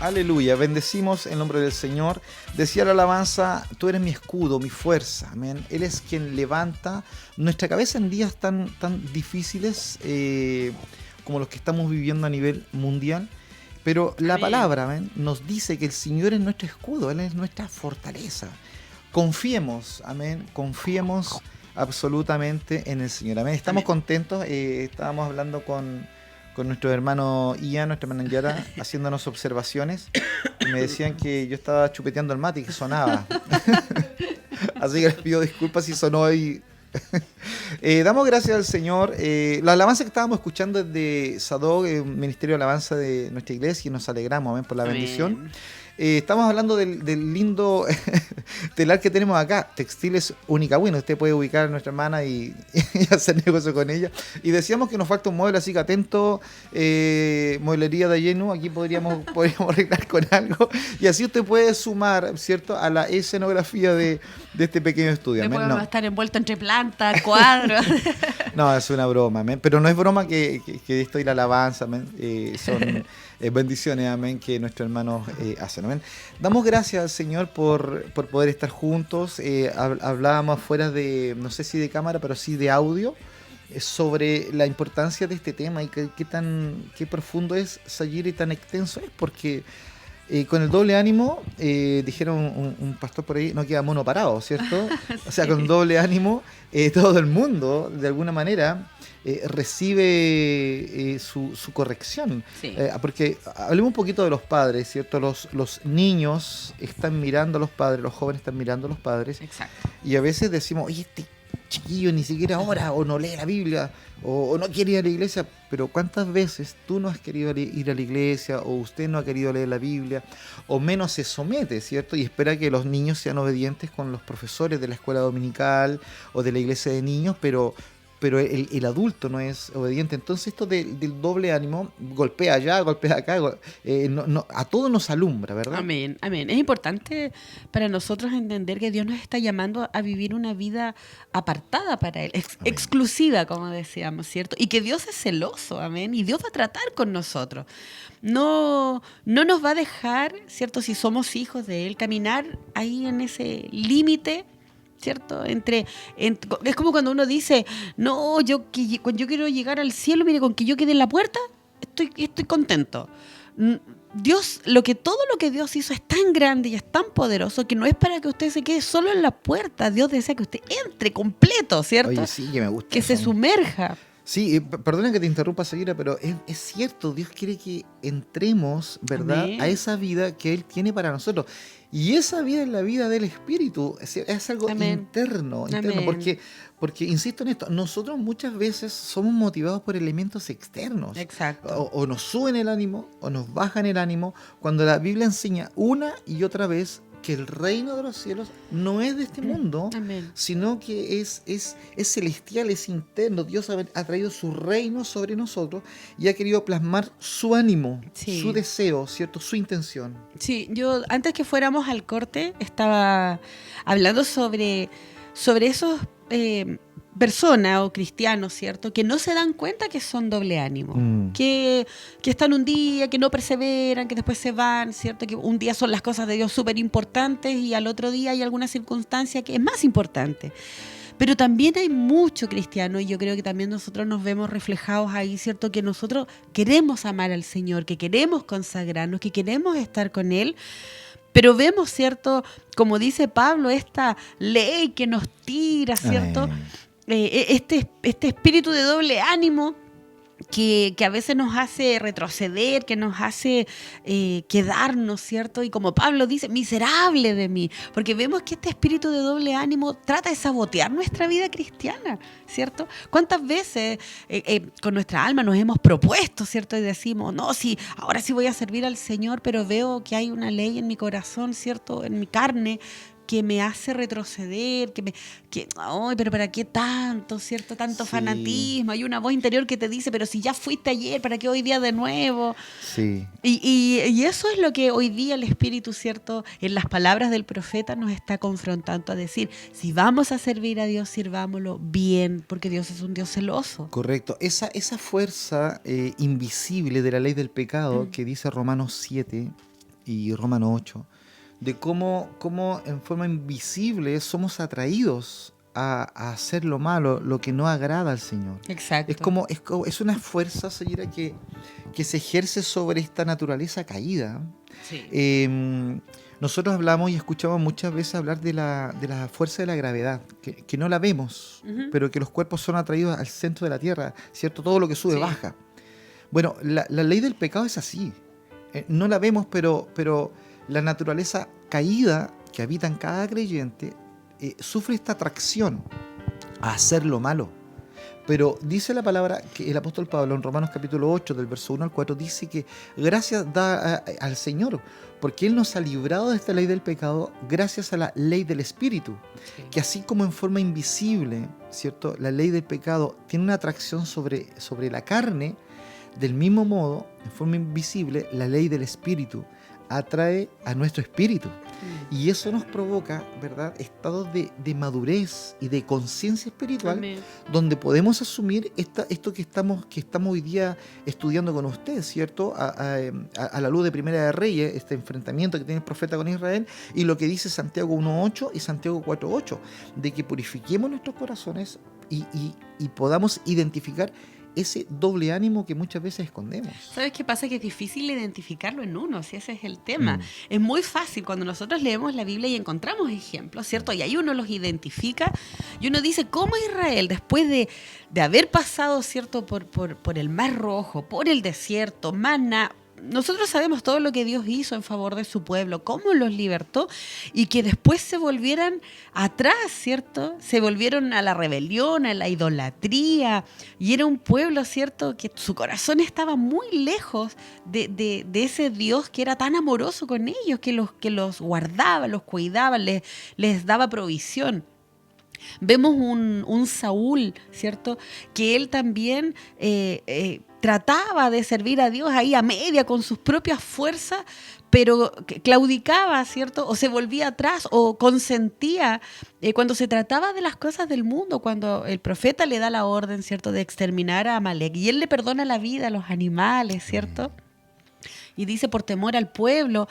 Speaker 2: Aleluya, bendecimos el nombre del Señor. Decía la alabanza, tú eres mi escudo, mi fuerza. Amén. Él es quien levanta nuestra cabeza en días tan difíciles como los que estamos viviendo a nivel mundial. Pero la
Speaker 3: Amén.
Speaker 2: palabra, amén, nos dice que el Señor es nuestro escudo, Él es nuestra fortaleza. Confiemos, amén, confiemos absolutamente en el Señor. Amén. Estamos
Speaker 3: Amén.
Speaker 2: contentos, estábamos hablando con nuestro hermano Ian, nuestra hermana Yara, haciéndonos observaciones. Y me decían que yo estaba chupeteando el mate y que sonaba. Así que les pido disculpas si sonó ahí. Damos gracias al Señor. La alabanza que estábamos escuchando es de Sadok, Ministerio de Alabanza de nuestra iglesia, y nos alegramos, amén, por la bendición.
Speaker 3: Amén.
Speaker 2: Estamos hablando del lindo telar que tenemos acá, Textiles Única. Bueno, usted puede ubicar a nuestra hermana y hacer negocio con ella. Y decíamos que nos falta un mueble, así que atento, mueblería de lleno, aquí podríamos arreglar con algo. Y así usted puede sumar, ¿cierto?, a la escenografía de este pequeño estudio.
Speaker 3: Después
Speaker 2: Amén.
Speaker 3: vamos a estar envuelto entre plantas, cuadros.
Speaker 2: No, es una broma, amén. Pero no es broma que esto y la alabanza, amén. Son bendiciones, amén, que nuestros hermanos hacen, amén. Damos gracias al Señor por poder estar juntos. Hablábamos fuera de, no sé si de cámara, pero sí de audio, sobre la importancia de este tema y qué profundo es, Sayir, y tan extenso es, porque con el doble ánimo, dijeron un pastor por ahí, no queda mono parado, ¿cierto? O sea, con doble ánimo, todo el mundo, de alguna manera, recibe su corrección.
Speaker 3: Sí.
Speaker 2: Porque hablemos un poquito de los padres, ¿cierto? Los niños están mirando a los padres, los jóvenes están mirando a los padres,
Speaker 3: Exacto.
Speaker 2: y a veces decimos, oye, este chiquillo ni siquiera ora, o no lee la Biblia, o no quiere ir a la iglesia. Pero ¿cuántas veces tú no has querido ir a la iglesia, o usted no ha querido leer la Biblia, o menos se somete, ¿cierto? Y espera que los niños sean obedientes con los profesores de la escuela dominical o de la iglesia de niños, pero el adulto no es obediente. Entonces esto del doble ánimo, golpea allá, golpea acá, a todos nos alumbra, ¿verdad?
Speaker 3: Amén, amén. Es importante para nosotros entender que Dios nos está llamando a vivir una vida apartada para Él, exclusiva, como decíamos, ¿cierto? Y que Dios es celoso, amén, y Dios va a tratar con nosotros. No nos va a dejar, ¿cierto? Si somos hijos de Él, caminar ahí en ese límite, ¿cierto? Es como cuando uno dice, no, yo quiero llegar al cielo, mire, con que yo quede en la puerta, estoy contento. Dios, todo lo que Dios hizo es tan grande y es tan poderoso que no es para que usted se quede solo en la puerta. Dios desea que usted entre completo, ¿cierto?
Speaker 2: Oye, sí, que me gusta
Speaker 3: Que
Speaker 2: eso.
Speaker 3: se sumerja.
Speaker 2: Sí, perdona que te interrumpa, Seguira, pero es cierto, Dios quiere que entremos, ¿verdad?,
Speaker 3: Amén.
Speaker 2: a esa vida que Él tiene para nosotros. Y esa vida es la vida del Espíritu, es algo
Speaker 3: Amén.
Speaker 2: interno,
Speaker 3: Amén.
Speaker 2: porque, insisto en esto, nosotros muchas veces somos motivados por elementos externos.
Speaker 3: Exacto.
Speaker 2: O nos suben el ánimo, o nos bajan el ánimo, cuando la Biblia enseña una y otra vez que el reino de los cielos no es de este mundo,
Speaker 3: Amén.
Speaker 2: sino que es celestial, es interno. Dios ha traído su reino sobre nosotros y ha querido plasmar su ánimo,
Speaker 3: Sí.
Speaker 2: su deseo, ¿cierto? Su intención.
Speaker 3: Sí, yo antes que fuéramos al corte estaba hablando sobre esos personas o cristianos, ¿cierto? Que no se dan cuenta que son doble ánimo, que están un día, que no perseveran, que después se van, ¿cierto? Que un día son las cosas de Dios súper importantes y al otro día hay alguna circunstancia que es más importante. Pero también hay mucho cristiano y yo creo que también nosotros nos vemos reflejados ahí, ¿cierto? Que nosotros queremos amar al Señor, que queremos consagrarnos, que queremos estar con Él, pero vemos, ¿cierto? Como dice Pablo, esta ley que nos tira, ¿cierto?
Speaker 2: Amén.
Speaker 3: Este espíritu de doble ánimo que a veces nos hace retroceder, que nos hace quedarnos, ¿cierto? Y como Pablo dice, miserable de mí, porque vemos que este espíritu de doble ánimo trata de sabotear nuestra vida cristiana, ¿cierto? ¿Cuántas veces con nuestra alma nos hemos propuesto, ¿cierto? Y decimos, no, sí, ahora sí voy a servir al Señor, pero veo que hay una ley en mi corazón, ¿cierto? En mi carne, que me hace retroceder, ay, pero ¿para qué tanto, cierto? Tanto
Speaker 2: Sí.
Speaker 3: fanatismo. Hay una voz interior que te dice, pero si ya fuiste ayer, ¿para qué hoy día de nuevo?
Speaker 2: Sí.
Speaker 3: Y eso es lo que hoy día el Espíritu, cierto, en las palabras del profeta nos está confrontando a decir, si vamos a servir a Dios, sirvámoslo bien, porque Dios es un Dios celoso.
Speaker 2: Correcto. Esa fuerza invisible de la ley del pecado que dice Romanos 7, y Romanos 8, de cómo en forma invisible somos atraídos a hacer lo malo, lo que no agrada al Señor.
Speaker 3: Exacto.
Speaker 2: Es una fuerza, señora, que se ejerce sobre esta naturaleza caída.
Speaker 3: Sí.
Speaker 2: Nosotros hablamos y escuchamos muchas veces hablar de la fuerza de la gravedad, que no la vemos,
Speaker 3: Ujú.
Speaker 2: pero que los cuerpos son atraídos al centro de la Tierra, ¿cierto? Todo lo que sube
Speaker 3: Sí.
Speaker 2: baja. Bueno, la ley del pecado es así. No la vemos, pero la naturaleza caída que habita en cada creyente sufre esta atracción a hacer lo malo. Pero dice la palabra que el apóstol Pablo en Romanos capítulo 8, del verso 1 al 4, dice que gracias da al Señor, porque Él nos ha librado de esta ley del pecado gracias a la ley del Espíritu.
Speaker 3: Sí.
Speaker 2: Que así como en forma invisible, ¿cierto?, la ley del pecado tiene una atracción sobre la carne, del mismo modo, en forma invisible, la ley del Espíritu atrae a nuestro espíritu. Y eso nos provoca, ¿verdad?, estados de madurez y de conciencia espiritual,
Speaker 3: Amén.
Speaker 2: donde podemos asumir esto que estamos hoy día estudiando con ustedes, ¿cierto? A la luz de Primera de Reyes, este enfrentamiento que tiene el profeta con Israel, y lo que dice Santiago 1.8 y Santiago 4.8, de que purifiquemos nuestros corazones y podamos identificar ese doble ánimo que muchas veces escondemos.
Speaker 3: ¿Sabes qué pasa? Que es difícil identificarlo en uno, si ese es el tema. Es muy fácil cuando nosotros leemos la Biblia y encontramos ejemplos, ¿cierto? Y ahí uno los identifica y uno dice, ¿cómo Israel, después de haber pasado, ¿cierto?, por el Mar Rojo, por el desierto, maná? Nosotros sabemos todo lo que Dios hizo en favor de su pueblo, cómo los libertó, y que después se volvieran atrás, ¿cierto? Se volvieron a la rebelión, a la idolatría, y era un pueblo, ¿cierto?, que su corazón estaba muy lejos de ese Dios que era tan amoroso con ellos, que los guardaba, los cuidaba, les daba provisión. Vemos un Saúl, ¿cierto?, que él también trataba de servir a Dios ahí a media con sus propias fuerzas, pero claudicaba, ¿cierto?, o se volvía atrás o consentía cuando se trataba de las cosas del mundo, cuando el profeta le da la orden, ¿cierto?, de exterminar a Amalek, y él le perdona la vida a los animales, ¿cierto? Y dice, por temor al pueblo,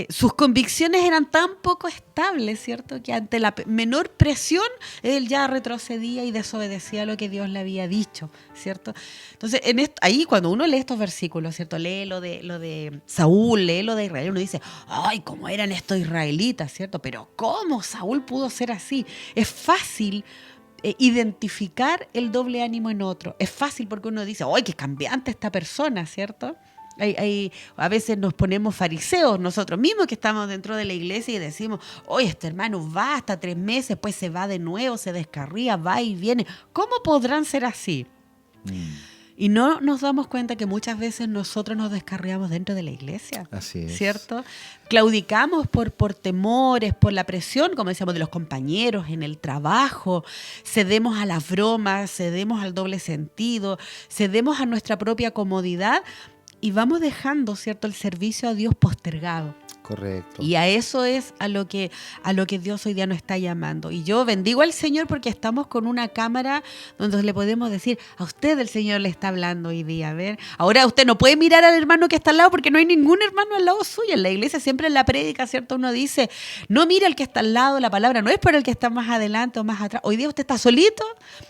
Speaker 3: sus convicciones eran tan poco estables, ¿cierto?, que ante la menor presión él ya retrocedía y desobedecía lo que Dios le había dicho, ¿cierto? Entonces, ahí cuando uno lee estos versículos, ¿cierto?, lee lo de Saúl, lee lo de Israel, uno dice, ¡ay, cómo eran estos israelitas!, ¿cierto? Pero ¿cómo Saúl pudo ser así? Es fácil identificar el doble ánimo en otro. Es fácil porque uno dice, ¡ay, qué cambiante esta persona!, ¿cierto? A veces nos ponemos fariseos nosotros mismos que estamos dentro de la iglesia y decimos, oye, este hermano va hasta 3 meses, pues se va de nuevo, se descarría, va y viene. ¿Cómo podrán ser así? Y no nos damos cuenta que muchas veces nosotros nos descarriamos dentro de la iglesia.
Speaker 2: Así es.
Speaker 3: ¿Cierto? Claudicamos por temores, por la presión, como decíamos, de los compañeros en el trabajo. Cedemos a las bromas, cedemos al doble sentido, cedemos a nuestra propia comodidad y vamos dejando, ¿cierto?, el servicio a Dios postergado.
Speaker 2: Correcto.
Speaker 3: Y a eso es a lo que Dios hoy día nos está llamando. Y yo bendigo al Señor porque estamos con una cámara donde le podemos decir, a usted el Señor le está hablando hoy día. A ver, ahora usted no puede mirar al hermano que está al lado porque no hay ningún hermano al lado suyo. En la iglesia siempre en la prédica, ¿cierto?, uno dice, no mira al que está al lado, la palabra no es para el que está más adelante o más atrás. Hoy día usted está solito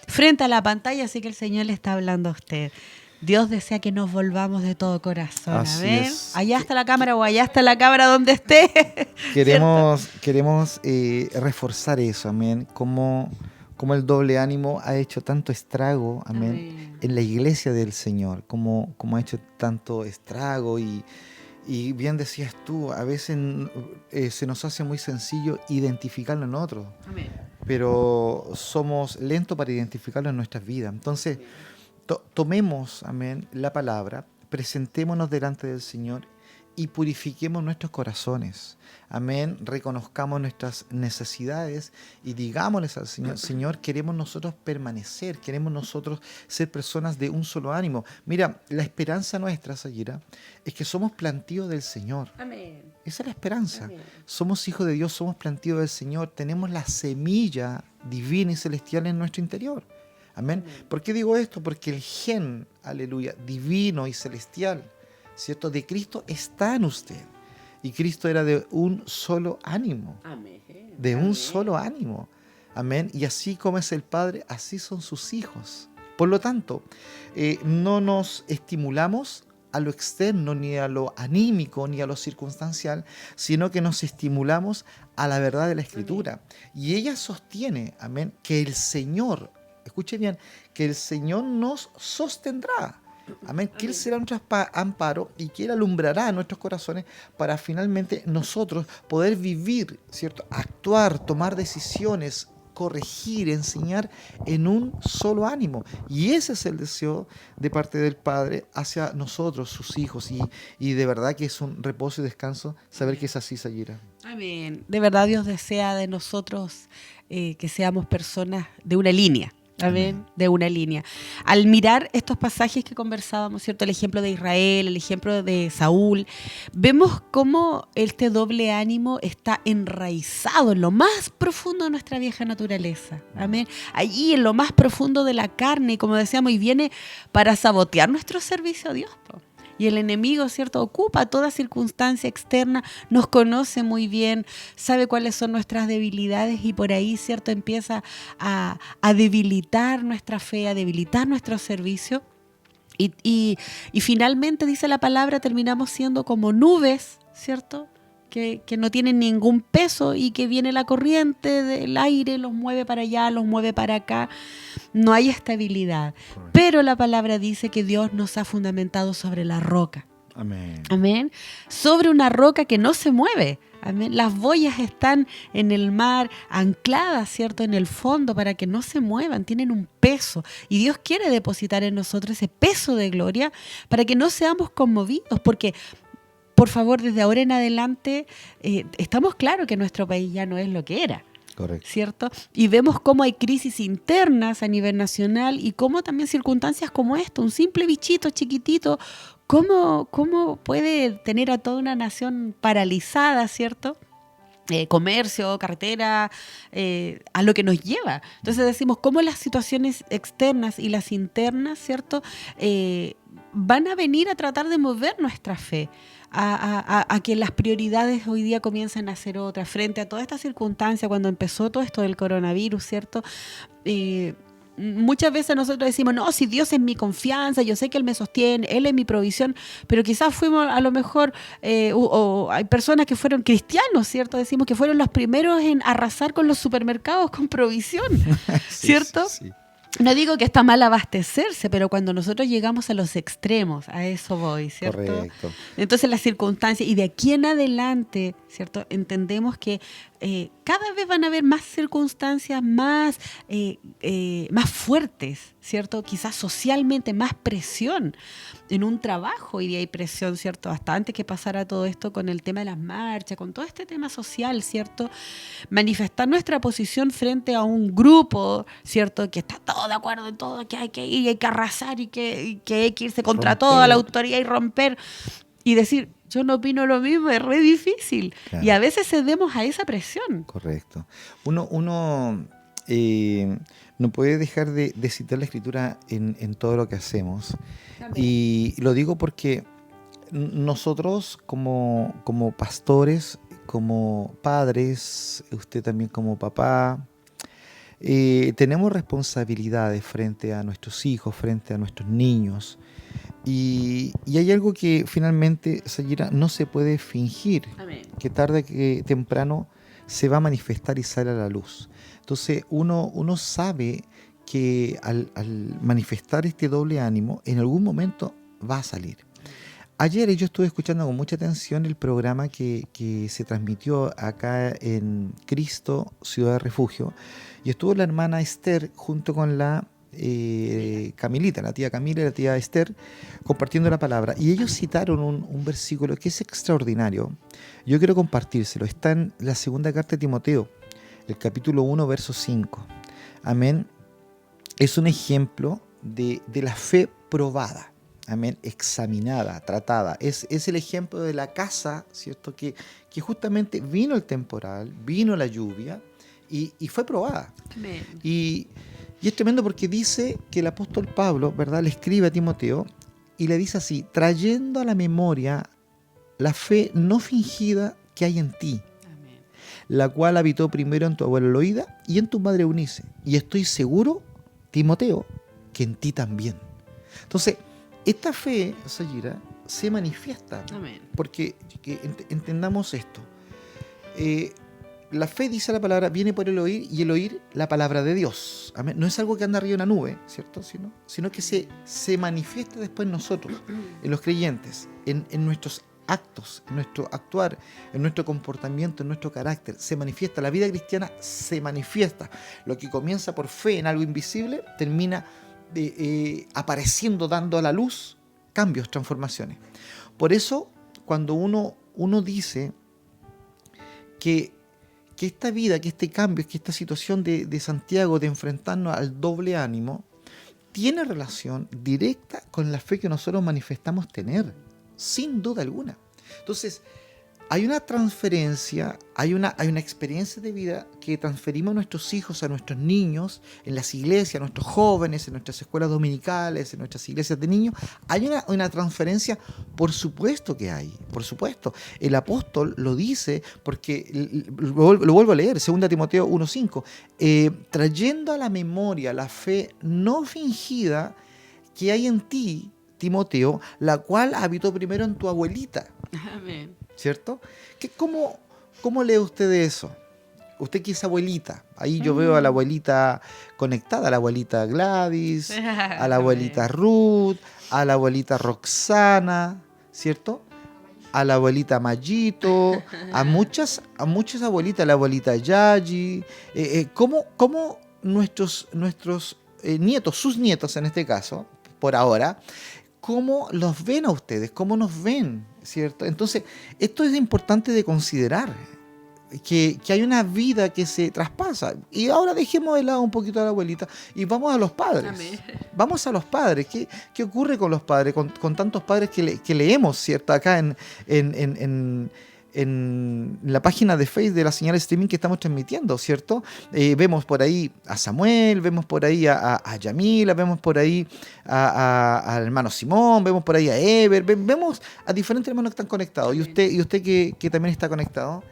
Speaker 3: frente a la pantalla, así que el Señor le está hablando a usted. Dios desea que nos volvamos de todo corazón.
Speaker 2: Así
Speaker 3: a ver,
Speaker 2: es.
Speaker 3: allá está la cámara o allá está la cámara donde esté.
Speaker 2: Queremos reforzar eso, amén. Como el doble ánimo ha hecho tanto estrago, amén,
Speaker 3: Amén.
Speaker 2: en la iglesia del Señor, como ha hecho tanto estrago y bien decías tú, a veces se nos hace muy sencillo identificarlo en otros,
Speaker 3: Amén.
Speaker 2: pero somos lentos para identificarlo en nuestras vidas. Entonces, tomemos, amén, la palabra, presentémonos delante del Señor y purifiquemos nuestros corazones. Amén, reconozcamos nuestras necesidades y digámosles al Señor, Señor, queremos nosotros permanecer, queremos nosotros ser personas de un solo ánimo. Mira, la esperanza nuestra, Sayira, es que somos plantíos del Señor.
Speaker 3: Amén.
Speaker 2: Esa es la esperanza.
Speaker 3: Amén.
Speaker 2: Somos hijos de Dios, somos plantíos del Señor, tenemos la semilla divina y celestial en nuestro interior. Amén. ¿Por qué digo esto? Porque el gen, aleluya, divino y celestial, ¿cierto?, de Cristo está en usted. Y Cristo era de un solo ánimo.
Speaker 3: Amén.
Speaker 2: De
Speaker 3: Amén.
Speaker 2: un solo ánimo. Amén. Y así como es el Padre, así son sus hijos. Por lo tanto, no nos estimulamos a lo externo, ni a lo anímico, ni a lo circunstancial, sino que nos estimulamos a la verdad de la Escritura. Y ella sostiene, amén, que el Señor, escuche bien, que el Señor nos sostendrá. Amén. Que Él será nuestro amparo y que Él alumbrará nuestros corazones para finalmente nosotros poder vivir, ¿cierto? Actuar, tomar decisiones, corregir, enseñar en un solo ánimo. Y ese es el deseo de parte del Padre hacia nosotros, sus hijos. Y de verdad que es un reposo y descanso saber que es así, Sayira.
Speaker 3: Amén. De verdad Dios desea de nosotros que seamos personas de una línea. Amén. De una línea. Al mirar estos pasajes que conversábamos, ¿cierto? El ejemplo de Israel, el ejemplo de Saúl, vemos cómo este doble ánimo está enraizado en lo más profundo de nuestra vieja naturaleza. Amén. Allí en lo más profundo de la carne, como decíamos, y viene para sabotear nuestro servicio a Dios, po. Y el enemigo, ¿cierto?, ocupa toda circunstancia externa, nos conoce muy bien, sabe cuáles son nuestras debilidades y por ahí, ¿cierto?, empieza a debilitar nuestra fe, a debilitar nuestro servicio. Y finalmente, dice la palabra, terminamos siendo como nubes, ¿cierto?, que no tienen ningún peso y que viene la corriente del aire, los mueve para allá, los mueve para acá. No hay estabilidad.
Speaker 2: Correcto.
Speaker 3: Pero la palabra dice que Dios nos ha fundamentado sobre la roca.
Speaker 2: Amén.
Speaker 3: Amén. Sobre una roca que no se mueve. Amén. Las boyas están en el mar, ancladas, ¿cierto?, en el fondo para que no se muevan, tienen un peso. Y Dios quiere depositar en nosotros ese peso de gloria para que no seamos conmovidos, porque por favor, desde ahora en adelante, estamos claros que nuestro país ya no es lo que era.
Speaker 2: Correcto.
Speaker 3: ¿Cierto? Y vemos cómo hay crisis internas a nivel nacional y cómo también circunstancias como esto, un simple bichito chiquitito, cómo puede tener a toda una nación paralizada, ¿cierto? Comercio, carretera, a lo que nos lleva. Entonces decimos cómo las situaciones externas y las internas, ¿cierto?, van a venir a tratar de mover nuestra fe, a que las prioridades hoy día comiencen a ser otras. Frente a toda esta circunstancia, cuando empezó todo esto del coronavirus, ¿cierto?, muchas veces nosotros decimos, no, si Dios es mi confianza, yo sé que Él me sostiene, Él es mi provisión, pero quizás fuimos a lo mejor, o hay personas que fueron cristianos, ¿cierto? Decimos que fueron los primeros en arrasar con los supermercados con provisión, ¿cierto?
Speaker 2: Sí.
Speaker 3: No digo que está mal abastecerse, pero cuando nosotros llegamos a los extremos, a eso voy, ¿cierto?
Speaker 2: Correcto.
Speaker 3: Entonces las circunstancias, y de aquí en adelante, ¿cierto?, entendemos que cada vez van a haber más circunstancias más fuertes, ¿cierto? Quizás socialmente más presión en un trabajo, hoy día hay presión, ¿cierto? Hasta antes que pasara todo esto con el tema de las marchas, con todo este tema social, ¿cierto? Manifestar nuestra posición frente a un grupo, ¿cierto?, que está todo de acuerdo en todo, que hay que ir y hay que arrasar y que hay que irse contra toda la autoridad y romper y decir, yo no opino lo mismo, es re difícil.
Speaker 2: Claro.
Speaker 3: Y a veces cedemos a esa presión.
Speaker 2: Correcto. Uno no puede dejar de citar la Escritura en todo lo que hacemos. Y lo digo porque nosotros como pastores, como padres, usted también como papá, tenemos responsabilidades frente a nuestros hijos, frente a nuestros niños. Y hay algo que finalmente, Sayira, no se puede fingir,
Speaker 3: Amén.
Speaker 2: que tarde que temprano se va a manifestar y sale a la luz. Entonces uno sabe que al manifestar este doble ánimo, en algún momento va a salir. Ayer yo estuve escuchando con mucha atención el programa que se transmitió acá en Cristo, Ciudad de Refugio, y estuvo la hermana Esther junto con la Camilita, la tía Camila y la tía Esther, compartiendo la palabra. Y ellos citaron un versículo que es extraordinario. Yo quiero compartírselo. Está en la segunda carta de Timoteo, el capítulo 1, verso 5. Amén. Es un ejemplo de la fe probada. Amén, examinada, tratada. Es el ejemplo de la casa, ¿cierto? Que justamente vino el temporal, vino la lluvia y fue probada.
Speaker 3: Amén.
Speaker 2: Y es tremendo porque dice que el apóstol Pablo, ¿verdad?, le escribe a Timoteo y le dice así, trayendo a la memoria la fe no fingida que hay en ti,
Speaker 3: Amén.
Speaker 2: la cual habitó primero en tu abuela Loida y en tu madre Eunice. Y estoy seguro, Timoteo, que en ti también. Entonces, esta fe, Sayira, se manifiesta.
Speaker 3: Amén.
Speaker 2: Porque entendamos esto. La fe, dice la palabra, viene por el oír, y el oír la palabra de Dios. Amén. No es algo que anda arriba de una nube, ¿cierto? Sino que se manifiesta después en nosotros, en los creyentes, en nuestros actos, en nuestro actuar, en nuestro comportamiento, en nuestro carácter. Se manifiesta. La vida cristiana se manifiesta. Lo que comienza por fe en algo invisible termina apareciendo, dando a la luz cambios, transformaciones. Por eso, cuando uno dice que esta vida, que este cambio, que esta situación de Santiago, de enfrentarnos al doble ánimo, tiene relación directa con la fe que nosotros manifestamos tener, sin duda alguna. Entonces, hay una transferencia, hay una experiencia de vida que transferimos a nuestros hijos, a nuestros niños, en las iglesias, a nuestros jóvenes, en nuestras escuelas dominicales, en nuestras iglesias de niños. Hay una transferencia, por supuesto que hay, por supuesto. El apóstol lo dice, porque lo vuelvo a leer, 2 Timoteo 1:5, trayendo a la memoria la fe no fingida que hay en ti, Timoteo, la cual habitó primero en tu abuelita.
Speaker 3: Amén.
Speaker 2: ¿Cierto? ¿Cómo lee usted eso? Usted que es abuelita. Ahí yo veo a la abuelita conectada, a la abuelita Gladys, a la abuelita Ruth, a la abuelita Roxana, ¿cierto? A la abuelita Mayito, a muchas abuelitas, la abuelita Yayi. ¿Cómo nuestros nietos, sus nietos en este caso, por ahora, cómo los ven a ustedes, cómo nos ven, ¿cierto? Entonces, esto es importante de considerar, que hay una vida que se traspasa. Y ahora dejemos de lado un poquito a la abuelita y vamos a los padres.
Speaker 3: Amén.
Speaker 2: Vamos a los padres. ¿Qué ocurre con los padres? Con tantos padres que leemos, ¿cierto? Acá en la página de Facebook de la señal streaming que estamos transmitiendo, ¿cierto? Vemos por ahí a Samuel, vemos por ahí a Yamila, vemos por ahí al hermano Simón, vemos por ahí a Ever, vemos a diferentes hermanos que están conectados. Y usted que también está conectado,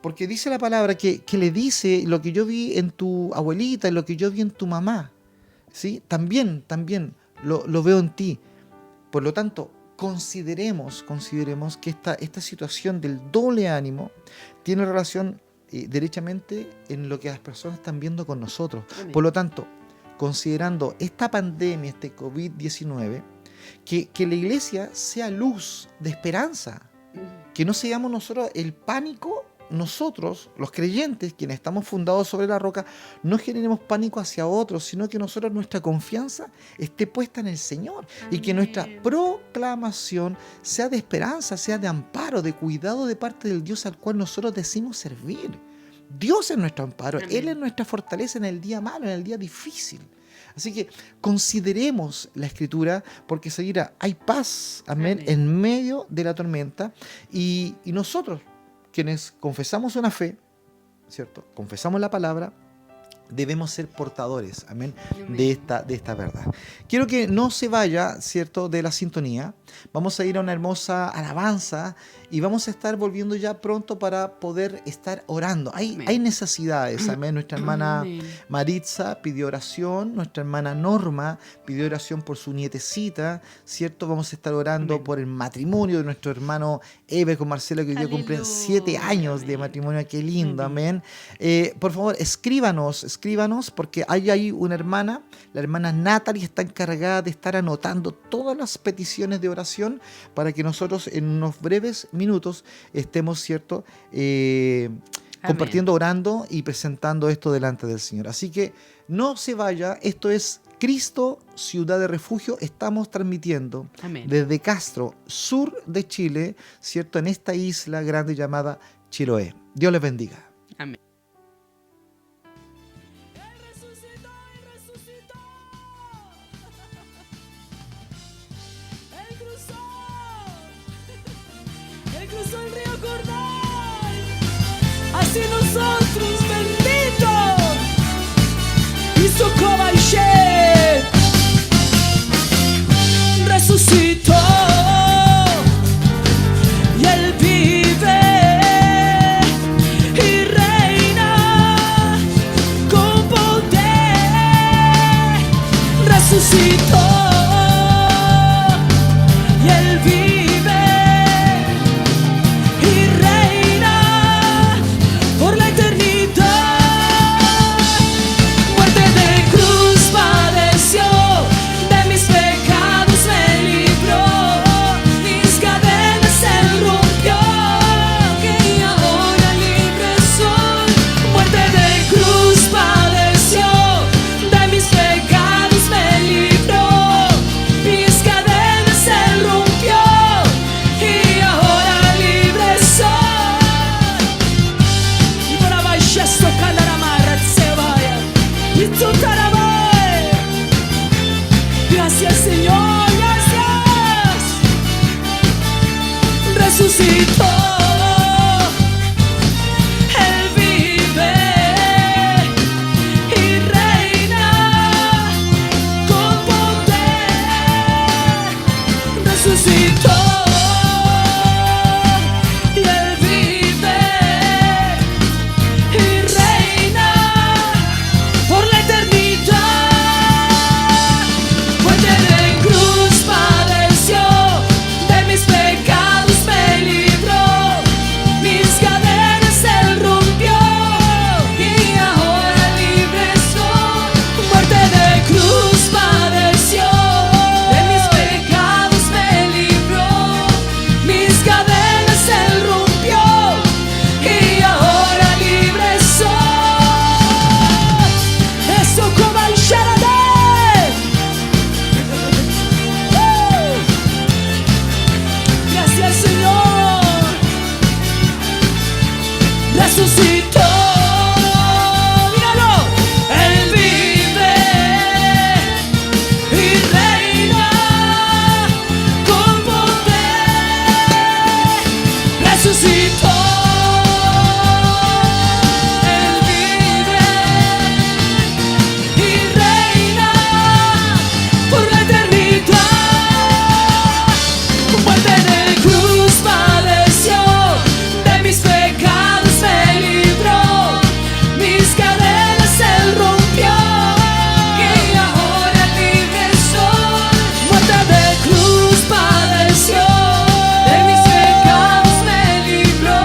Speaker 2: porque dice la palabra que le dice lo que yo vi en tu abuelita y lo que yo vi en tu mamá, ¿sí? También lo veo en ti. Por lo tanto, consideremos que esta situación del doble ánimo tiene relación derechamente en lo que las personas están viendo con nosotros.
Speaker 3: Amén.
Speaker 2: Por lo tanto, considerando esta pandemia, este COVID-19, que la iglesia sea luz de esperanza, que no seamos nosotros el pánico. Nosotros, los creyentes, quienes estamos fundados sobre la roca, no generemos pánico hacia otros, sino que nosotros, nuestra confianza esté puesta en el Señor. Amén. Y que nuestra proclamación sea de esperanza, sea de amparo, de cuidado de parte del Dios al cual nosotros decimos servir. Dios es nuestro amparo. Amén. Él es nuestra fortaleza en el día malo, en el día difícil. Así que consideremos la Escritura, porque seguirá, hay paz, amén, en medio de la tormenta. Y nosotros, quienes confesamos una fe, ¿cierto? Confesamos la palabra, debemos ser portadores, amén, de esta verdad. Quiero que no se vaya, ¿cierto?, de la sintonía. Vamos a ir a una hermosa alabanza y vamos a estar volviendo ya pronto para poder estar orando. Hay necesidades, amén. Nuestra hermana Maritza pidió oración, nuestra hermana Norma pidió oración por su nietecita, ¿cierto? Vamos a estar orando por el matrimonio de nuestro hermano Eve con Marcela, que hoy día cumplen 7 años de matrimonio. Qué lindo, amén. Por favor, escríbanos, porque hay ahí una hermana, la hermana Natalie, está encargada de estar anotando todas las peticiones de oración para que nosotros en unos breves minutos estemos, ¿cierto?, compartiendo, orando y presentando esto delante del Señor. Así que no se vaya, esto es Cristo, Ciudad de Refugio. Estamos transmitiendo desde Castro, sur de Chile, ¿cierto?, en esta isla grande llamada Chiloé. Dios les bendiga.
Speaker 3: Amén.
Speaker 4: Cruzó el río Jordán, así nosotros benditos hizo Cobayché, resucitó y Gracias, Señor, gracias. Resucitó. Resucitó y Él vive y reina por la eternidad. Muerte de cruz padeció, de mis pecados me libró, mis cadenas Él rompió y ahora libre soy. Muerte de cruz padeció, de mis pecados me libró, mis cadenas Él rompió y ahora libre soy. Eso como el Shaddai. Gracias, Señor. Resucitó. Míralo. Él vive y reina con poder. Resucitó. Él vive y reina por la eternidad. Muerte de cruz padeció, de mis pecados me libró, mis cadenas Él rompió y ahora libre soy. Muerte de cruz padeció, de mis pecados me libró,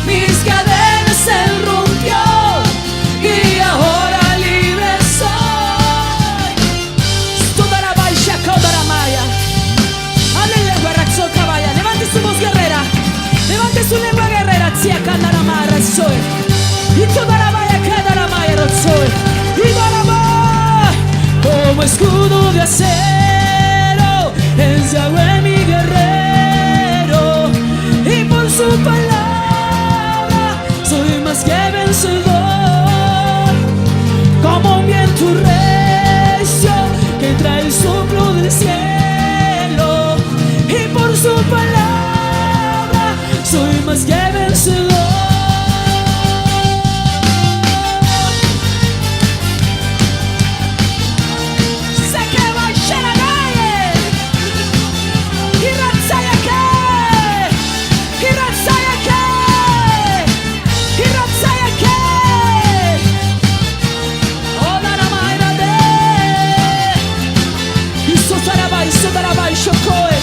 Speaker 4: mis cadenas Él rompió y ahora libre soy. Toda la baixa, toda la maya. Hable lengua, raxo, caballa. Levante su voz guerrera. Levante su lengua guerrera. Tzia, canta la marra, soy. Y toda la maya, cada la maya, soy. Y toda la maya, como escudo de acero, es Yahweh mi guerrero. Y por su palabra soy más que vencedor. Como un viento recio que trae el soplo del cielo, y por su palabra soy más que vencedor. Sé que va a llegar a nadie. Y razzaya que, y razzaya que, y razzaya que. Oda la maira de, y sotarabai, shokoe.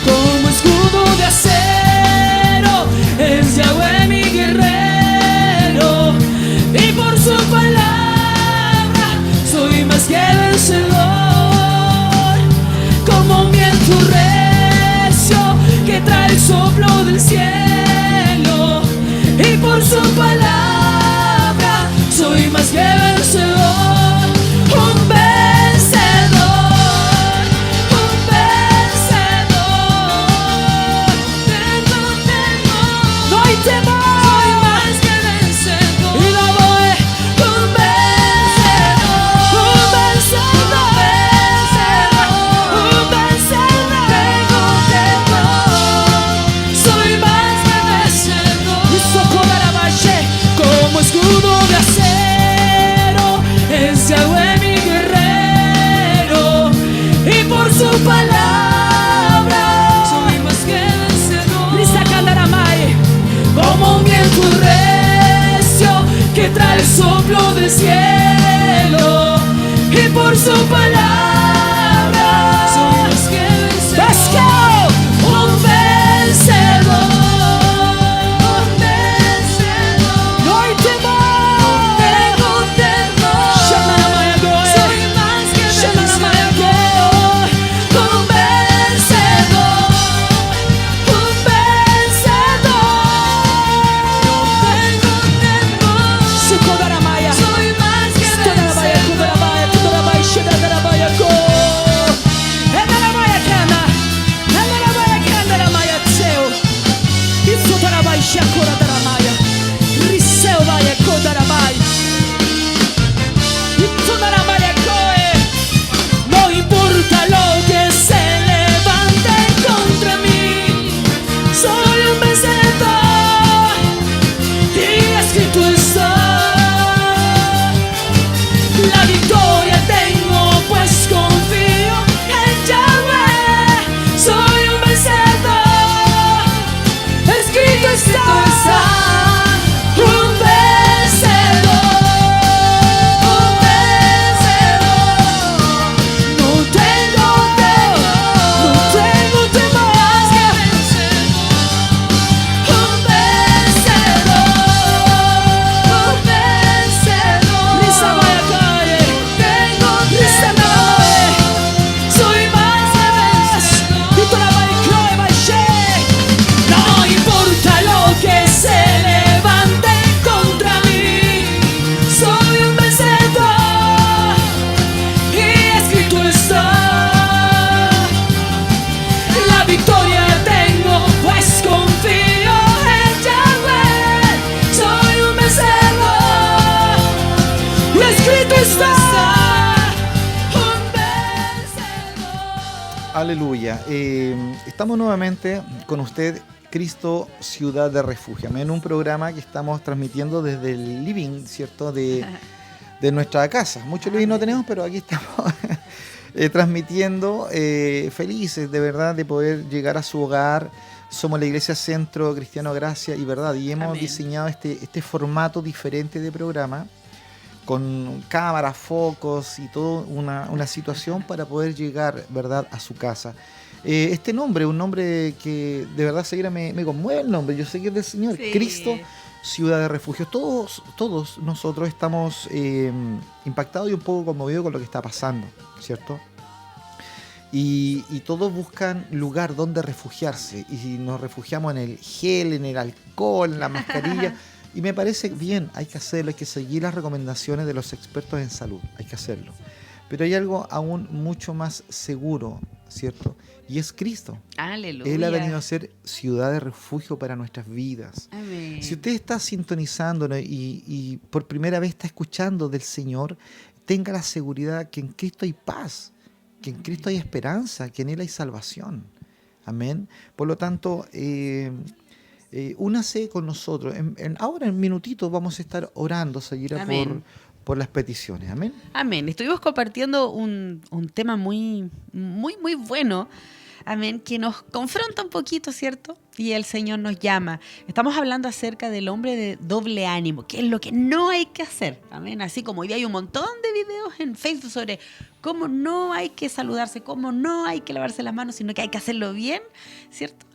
Speaker 4: Como escudo de acero es Yahweh mi guerrero, y por su palabra soy más que vencedor. Como un viento recio que trae el soplo del cielo, y por su palabra soy más que vencedor. Un vencedor, un vencedor. No hay temor. Soy más que vencedor. Y la voy. Un vencedor, un vencedor, un vencedor. Tengo temor. Soy más que vencedor. Y socorro la valle como escudo de acero es Yahweh mi guerrero, y por su palabra soy más que vencedor. Lisa Candaramay, como un viento recio que trae el soplo del cielo, y por su palabra soy más que vencedor. Let's go. Un vencedor, un vencedor. No hay temor, tengo temor. Shamanamaya goe. Soy más que Shamanamaya goe. Un vencedor, un vencedor. No tengo temor. Sukodaramaya. Soy más que vencedor. Toda la vaya,
Speaker 2: Aleluya. Estamos nuevamente con usted, Cristo, Ciudad de Refugio. Amén. Un programa que estamos transmitiendo desde el living, ¿cierto? De nuestra casa. Mucho living no tenemos, pero aquí estamos transmitiendo, felices de verdad de poder llegar a su hogar. Somos la Iglesia Centro Cristiano Gracia y Verdad, y hemos diseñado este formato diferente de programa con cámaras, focos y toda una situación para poder llegar, ¿verdad?, a su casa. Este nombre, un nombre que de verdad, Zaira, me conmueve el nombre. Yo sé que es del Señor. Sí. Cristo, Ciudad de Refugio. Todos nosotros estamos impactados y un poco conmovidos con lo que está pasando, ¿cierto? Y todos buscan lugar donde refugiarse. Y nos refugiamos en el gel, en el alcohol, en la mascarilla. Y me parece bien, hay que hacerlo, hay que seguir las recomendaciones de los expertos en salud, hay que hacerlo. Pero hay algo aún mucho más seguro, ¿cierto? Y es Cristo.
Speaker 3: Aleluya.
Speaker 2: Él ha venido a ser ciudad de refugio para nuestras vidas.
Speaker 3: Amén.
Speaker 2: Si usted está sintonizándonos y por primera vez está escuchando del Señor, tenga la seguridad que en Cristo hay paz, que en Cristo hay esperanza, que en Él hay salvación. Amén. Por lo tanto, únase con nosotros. Ahora en minutitos vamos a estar orando, Zaira, por las peticiones. Amén.
Speaker 3: Amén. Estuvimos compartiendo un tema muy bueno. Amén. Que nos confronta un poquito, ¿cierto? Y el Señor nos llama. Estamos hablando acerca del hombre de doble ánimo, que es lo que no hay que hacer. Amén. Así como hoy día hay un montón de videos en Facebook sobre cómo no hay que saludarse, cómo no hay que lavarse las manos, sino que hay que hacerlo bien, ¿cierto?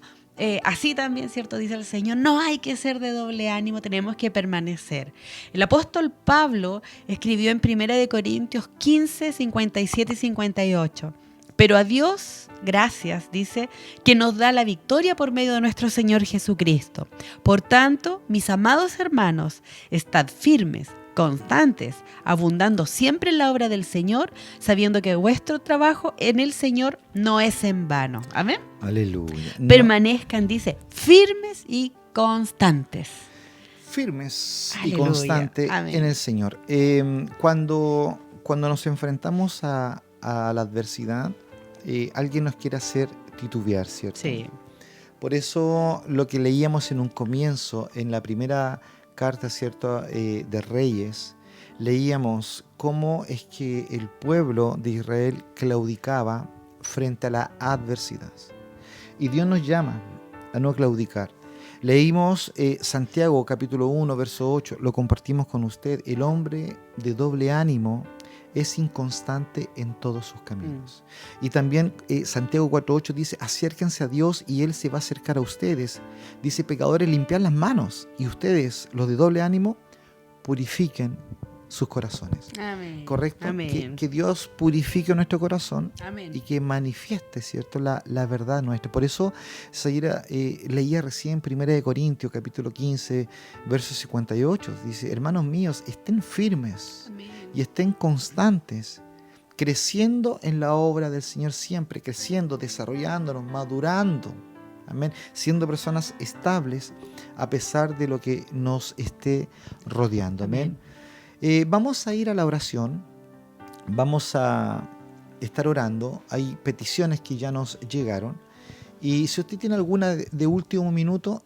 Speaker 3: Así también, ¿cierto? Dice el Señor, no hay que ser de doble ánimo, tenemos que permanecer. El apóstol Pablo escribió en 1 Corintios 15, 57 y 58. Pero a Dios, gracias, dice, que nos da la victoria por medio de nuestro Señor Jesucristo. Por tanto, mis amados hermanos, estad firmes, constantes, abundando siempre en la obra del Señor, sabiendo que vuestro trabajo en el Señor no es en vano. Amén.
Speaker 2: Aleluya.
Speaker 3: Permanezcan, dice, firmes y constantes.
Speaker 2: Firmes. Aleluya. Y constantes en el Señor. Cuando nos enfrentamos a la adversidad, alguien nos quiere hacer titubear, ¿cierto? Sí. Por eso lo que leíamos en un comienzo, en la primera carta, ¿cierto?, de Reyes, leíamos cómo es que el pueblo de Israel claudicaba frente a la adversidad. Y Dios nos llama a no claudicar. Leímos Santiago capítulo 1, verso 8, lo compartimos con usted. El hombre de doble ánimo es inconstante en todos sus caminos. Y también Santiago 4:8 dice, acérquense a Dios y Él se va a acercar a ustedes. Dice, pecadores, limpiad las manos, y ustedes, los de doble ánimo, purifiquen sus corazones.
Speaker 3: Amén.
Speaker 2: ¿Correcto?
Speaker 3: Amén.
Speaker 2: Que Dios purifique nuestro corazón.
Speaker 3: Amén. Y
Speaker 2: que manifieste, ¿cierto?, la verdad nuestra. Por eso, Zaira, leía recién 1 Corintios capítulo 15, verso 58. Dice, hermanos míos, estén firmes. Amén. Y estén constantes, creciendo en la obra del Señor siempre, creciendo, desarrollándonos, madurando, amén, siendo personas estables a pesar de lo que nos esté rodeando, amén. Vamos a ir a la oración, vamos a estar orando, hay peticiones que ya nos llegaron, y si usted tiene alguna de último minuto,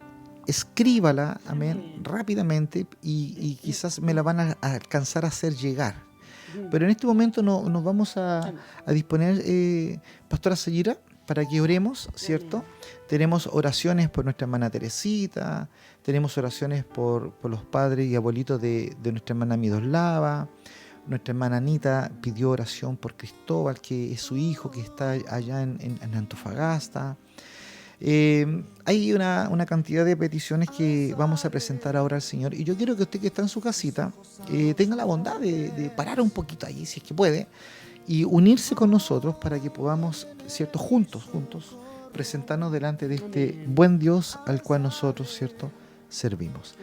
Speaker 2: escríbala, amén, rápidamente, y quizás me la van a alcanzar a hacer llegar. Pero en este momento nos vamos a disponer, Pastora Zaira, para que oremos, ¿cierto? Tenemos oraciones por nuestra hermana Teresita, tenemos oraciones por los padres y abuelitos de nuestra hermana Miroslava. Nuestra hermana Anita pidió oración por Cristóbal, que es su hijo, que está allá en Antofagasta. Hay una cantidad de peticiones que vamos a presentar ahora al Señor, y yo quiero que usted, que está en su casita, tenga la bondad de parar un poquito allí, si es que puede, y unirse con nosotros para que podamos, ¿cierto?, juntos presentarnos delante de este buen Dios al cual nosotros, ¿cierto?, servimos.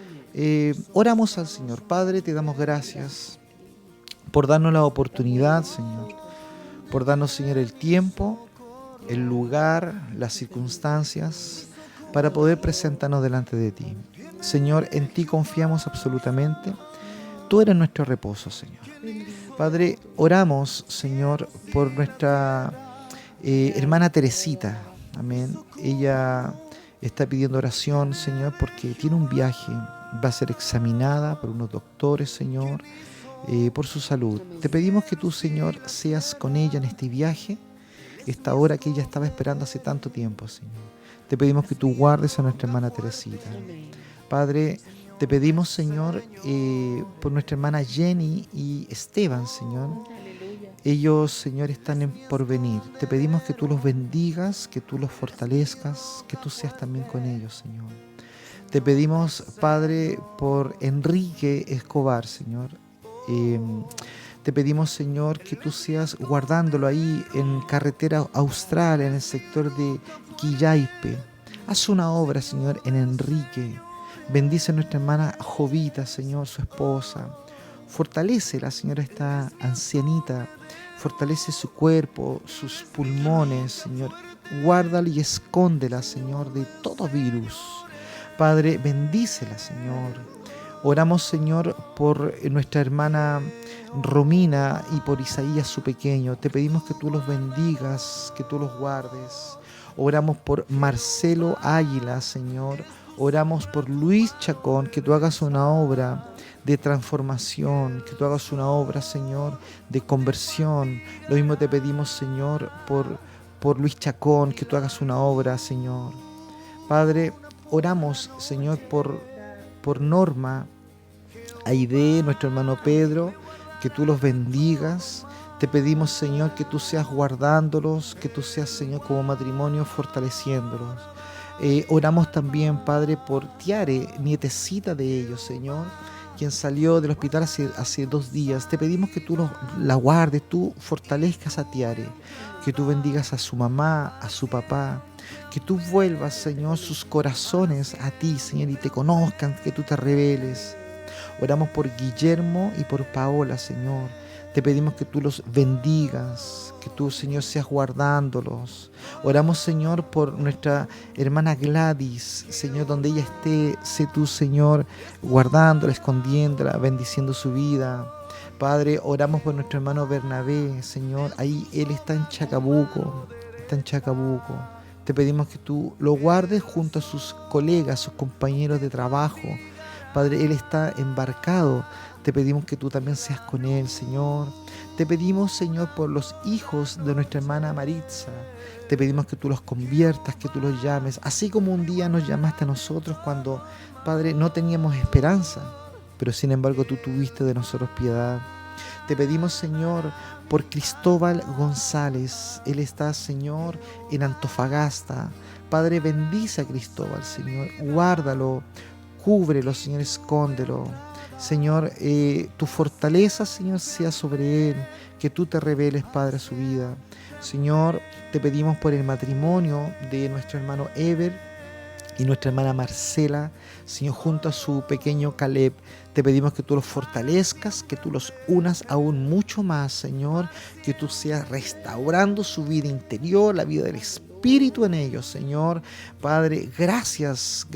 Speaker 2: Oramos al Señor. Padre, te damos gracias por darnos la oportunidad, Señor, por darnos, Señor, el tiempo, el lugar, las circunstancias para poder presentarnos delante de ti. Señor, en ti confiamos absolutamente. Tú eres nuestro reposo, Señor. Padre, oramos, Señor, por nuestra hermana Teresita, amén. Ella está pidiendo oración, Señor, porque tiene un viaje, va a ser examinada por unos doctores, Señor, por su salud. Te pedimos que tú, Señor, seas con ella en este viaje, esta hora que ella estaba esperando hace tanto tiempo, Señor. Te pedimos que tú guardes a nuestra hermana Teresita. Padre, te pedimos, Señor, por nuestra hermana Jenny y Esteban, Señor. Ellos, Señor, están por venir. Te pedimos que tú los bendigas, que tú los fortalezcas, que tú seas también con ellos, Señor. Te pedimos, Padre, por Enrique Escobar, Señor. Te pedimos, Señor, que tú seas guardándolo ahí en carretera austral, en el sector de Quillaipe. Haz una obra, Señor, en Enrique. Bendice a nuestra hermana Jovita, Señor, su esposa. Fortalécela, Señor, esta ancianita. Fortalece su cuerpo, sus pulmones, Señor. Guárdala y escóndela, Señor, de todo virus. Padre, bendícela, Señor. Oramos, Señor, por nuestra hermana Romina y por Isaías, su pequeño. Te pedimos que tú los bendigas, que tú los guardes. Oramos por Marcelo Águila, Señor. Oramos por Luis Chacón, que tú hagas una obra de transformación, que tú hagas una obra, Señor, de conversión. Lo mismo te pedimos, Señor, por Luis Chacón, que tú hagas una obra, Señor. Padre, oramos, Señor, por Norma, Aide, nuestro hermano Pedro, que tú los bendigas. Te pedimos, Señor, que tú seas guardándolos, que tú seas, Señor, como matrimonio fortaleciéndolos. Oramos también, Padre, por Tiare, nietecita de ellos, Señor, quien salió del hospital hace 2 días. Te pedimos que tú la guardes, tú fortalezcas a Tiare, que tú bendigas a su mamá, a su papá, que tú vuelvas, Señor, sus corazones a ti, Señor, y te conozcan, que tú te reveles. Oramos por Guillermo y por Paola, Señor. Te pedimos que tú los bendigas, que tú, Señor, seas guardándolos. Oramos, Señor, por nuestra hermana Gladys, Señor, donde ella esté, sé tú, Señor, guardándola, escondiéndola, bendiciendo su vida. Padre, oramos por nuestro hermano Bernabé, Señor, ahí él está en Chacabuco, Te pedimos que tú lo guardes junto a sus colegas, sus compañeros de trabajo. Padre, él está embarcado. Te pedimos que tú también seas con él, Señor. Te pedimos, Señor, por los hijos de nuestra hermana Maritza. Te pedimos que tú los conviertas, que tú los llames, así como un día nos llamaste a nosotros cuando, Padre, no teníamos esperanza, pero sin embargo tú tuviste de nosotros piedad. Te pedimos, Señor, por Cristóbal González. Él está, Señor, en Antofagasta. Padre, bendice a Cristóbal, Señor. Guárdalo, cúbrelo, Señor, escóndelo. Señor, tu fortaleza, Señor, sea sobre él, que tú te reveles, Padre, a su vida. Señor, te pedimos por el matrimonio de nuestro hermano Ever y nuestra hermana Marcela, Señor, junto a su pequeño Caleb. Te pedimos que tú los fortalezcas, que tú los unas aún mucho más, Señor, que tú seas restaurando su vida interior, la vida del Espíritu en ellos, Señor. Padre, gracias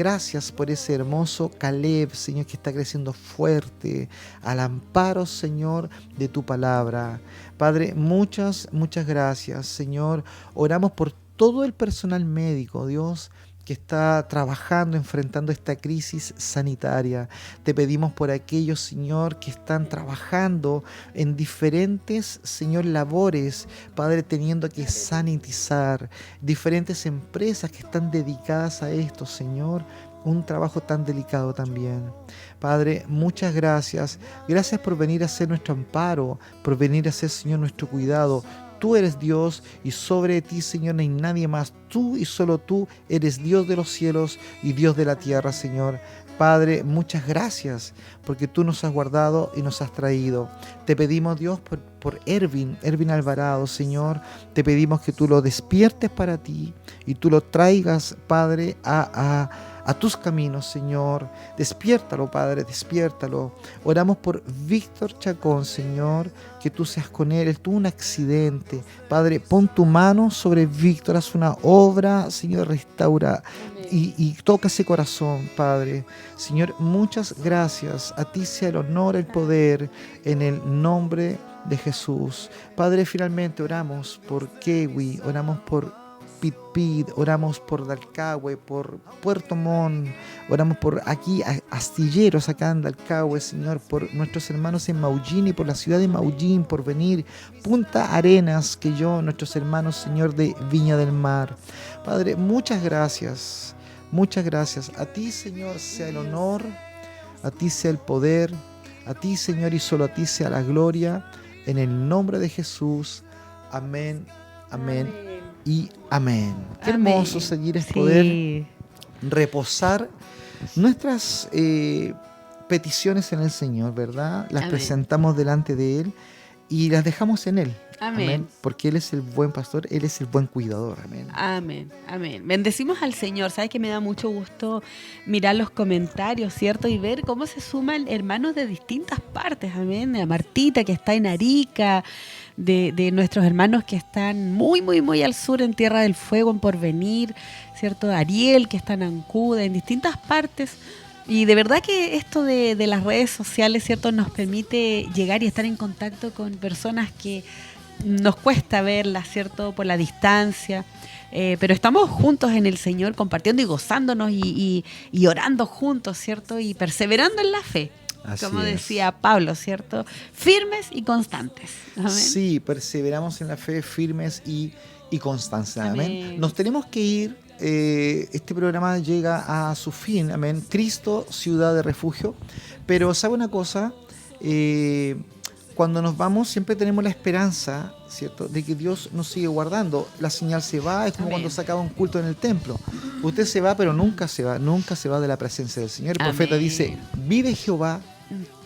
Speaker 2: por ese hermoso Caleb, Señor, que está creciendo fuerte al amparo, Señor, de tu palabra. Padre, muchas gracias, Señor. Oramos por todo el personal médico, Dios, que está trabajando, enfrentando esta crisis sanitaria. Te pedimos por aquellos, Señor, que están trabajando en diferentes, Señor, labores, Padre, teniendo que sanitizar, diferentes empresas que están dedicadas a esto, Señor, un trabajo tan delicado también. Padre, muchas gracias. Gracias por venir a ser nuestro amparo, por venir a ser, Señor, nuestro cuidado. Tú eres Dios y sobre ti, Señor, no hay nadie más. Tú y solo tú eres Dios de los cielos y Dios de la tierra, Señor. Padre, muchas gracias porque tú nos has guardado y nos has traído. Te pedimos, Dios, por Ervin Alvarado, Señor. Te pedimos que tú lo despiertes para ti y tú lo traigas, Padre, a tus caminos, Señor. Despiértalo, Padre, despiértalo. Oramos por Víctor Chacón, Señor, que tú seas con él. Él tuvo un accidente. Padre, pon tu mano sobre Víctor, haz una obra, Señor, restaura y toca ese corazón, Padre. Señor, muchas gracias. A ti sea el honor, el poder, en el nombre de Jesús. Padre, finalmente oramos por Kewi, oramos por Pitpit, oramos por Dalcahue, por Puerto Montt, oramos por aquí astilleros acá en Dalcahue, Señor, por nuestros hermanos en Maullín y por la ciudad de Maullín, por venir, Punta Arenas, que yo, nuestros hermanos, Señor, de Viña del Mar. Padre, muchas gracias, muchas gracias. A ti, Señor, sea el honor, a ti sea el poder, a ti, Señor, y solo a ti sea la gloria, en el nombre de Jesús. Amén, amén y amén. Qué hermoso, seguir es poder reposar nuestras peticiones en el Señor, ¿verdad? Las presentamos delante de Él y las dejamos en Él. Amén. Porque Él es el buen pastor, Él es el buen cuidador. Amén.
Speaker 3: Amén, amén. Bendecimos al Señor. Sabes que me da mucho gusto mirar los comentarios, ¿cierto? Y ver cómo se suman hermanos de distintas partes. Amén. De Martita, que está en Arica, de nuestros hermanos que están muy, muy, muy al sur, en Tierra del Fuego, en Porvenir, ¿cierto? Ariel, que está en Ancuda, en distintas partes. Y de verdad que esto de las redes sociales, ¿cierto?, nos permite llegar y estar en contacto con personas que nos cuesta verlas, ¿cierto?, por la distancia. Pero estamos juntos en el Señor, compartiendo y gozándonos y orando juntos, ¿cierto?, y perseverando en la fe. Así como decía Pablo, ¿cierto? Firmes y constantes. Amén.
Speaker 2: Sí, perseveramos en la fe, firmes y constantes. Amén. Nos tenemos que ir. Este programa llega a su fin. Amén. Cristo, ciudad de refugio. Pero ¿sabe una cosa? Cuando nos vamos siempre tenemos la esperanza, ¿cierto?, de que Dios nos sigue guardando. La señal se va, es como cuando se acaba un culto en el templo. Usted se va, pero nunca se va de la presencia del Señor. El profeta dice, vive Jehová,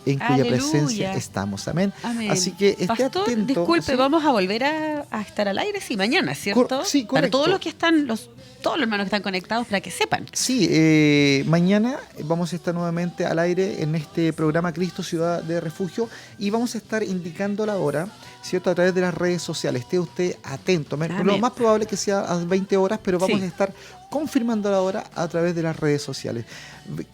Speaker 2: en cuya presencia estamos. Amén. Así que esté
Speaker 3: Pastor,
Speaker 2: atento.
Speaker 3: Disculpe, vamos a volver a estar al aire, sí, mañana, ¿cierto?
Speaker 2: Sí, correcto.
Speaker 3: Para todos los que están, todos los hermanos que están conectados, para que sepan.
Speaker 2: Sí, mañana vamos a estar nuevamente al aire en este programa Cristo, Ciudad de Refugio, y vamos a estar indicando la hora, ¿cierto?, a través de las redes sociales. Esté usted atento. Lo más probable es que sea a 20 horas, pero vamos a estar confirmando la hora a través de las redes sociales.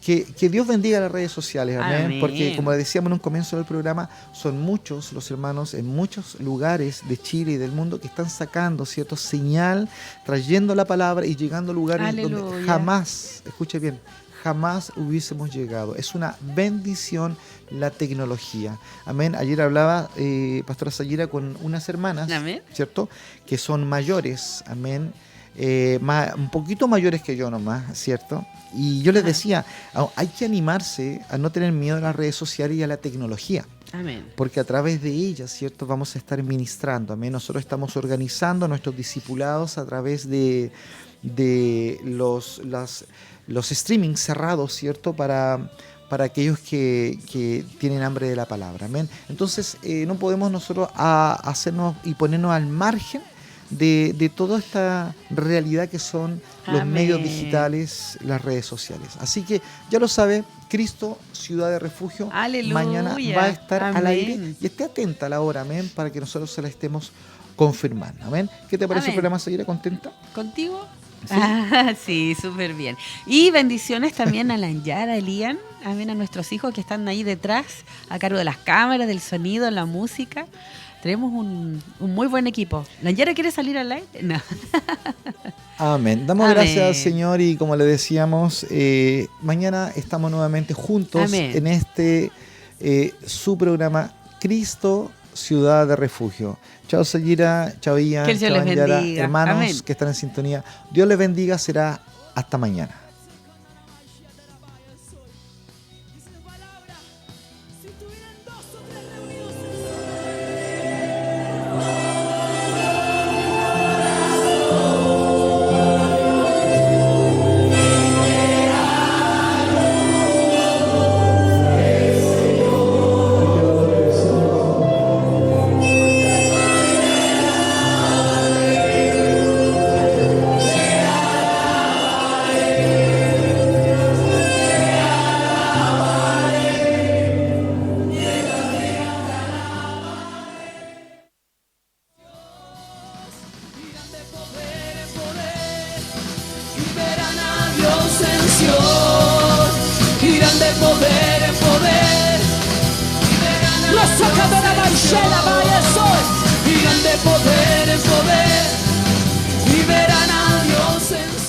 Speaker 2: Que Dios bendiga las redes sociales, amén. Porque como decíamos en un comienzo del programa, son muchos los hermanos en muchos lugares de Chile y del mundo que están sacando, ¿cierto?, señal, trayendo la palabra y llegando a lugares donde jamás, escuche bien, jamás hubiésemos llegado. Es una bendición la tecnología. Amén. Ayer hablaba Pastora Sayira con unas hermanas, ¿cierto?, que son mayores, amén, un poquito mayores que yo nomás, ¿cierto? Y yo les decía, hay que animarse a no tener miedo a las redes sociales y a la tecnología.
Speaker 3: Amén.
Speaker 2: Porque a través de ellas, ¿cierto?, vamos a estar ministrando. Amén. Nosotros estamos organizando nuestros discipulados a través de los streamings cerrados, ¿cierto?, para aquellos que tienen hambre de la palabra. Amén. Entonces, no podemos nosotros hacernos y ponernos al margen de toda esta realidad que son los medios digitales, las redes sociales. Así que ya lo sabe, Cristo, ciudad de refugio, mañana va a estar al aire, y esté atenta a la hora, amén, para que nosotros se la estemos confirmando. Amén. ¿Qué te parece el programa, Sayira? ¿Contenta?
Speaker 3: ¿Contigo? Sí, súper bien. Y bendiciones también a Lanyara, a Elian, amén, a nuestros hijos que están ahí detrás, a cargo de las cámaras, del sonido, la música. Tenemos un muy buen equipo. ¿Lanyara quiere salir al aire? No.
Speaker 2: Amén. Damos gracias al Señor y como le decíamos, mañana estamos nuevamente juntos en este su programa Cristo, Ciudad de Refugio. Chao Sayira, chao Ian,
Speaker 3: que Dios les bendiga.
Speaker 2: Hermanos que están en sintonía. Dios les bendiga, será hasta mañana.
Speaker 4: Irán de poder en poder, y verán a sacando la manchela, vaya soy. Irán de poder en poder y verán a Dios en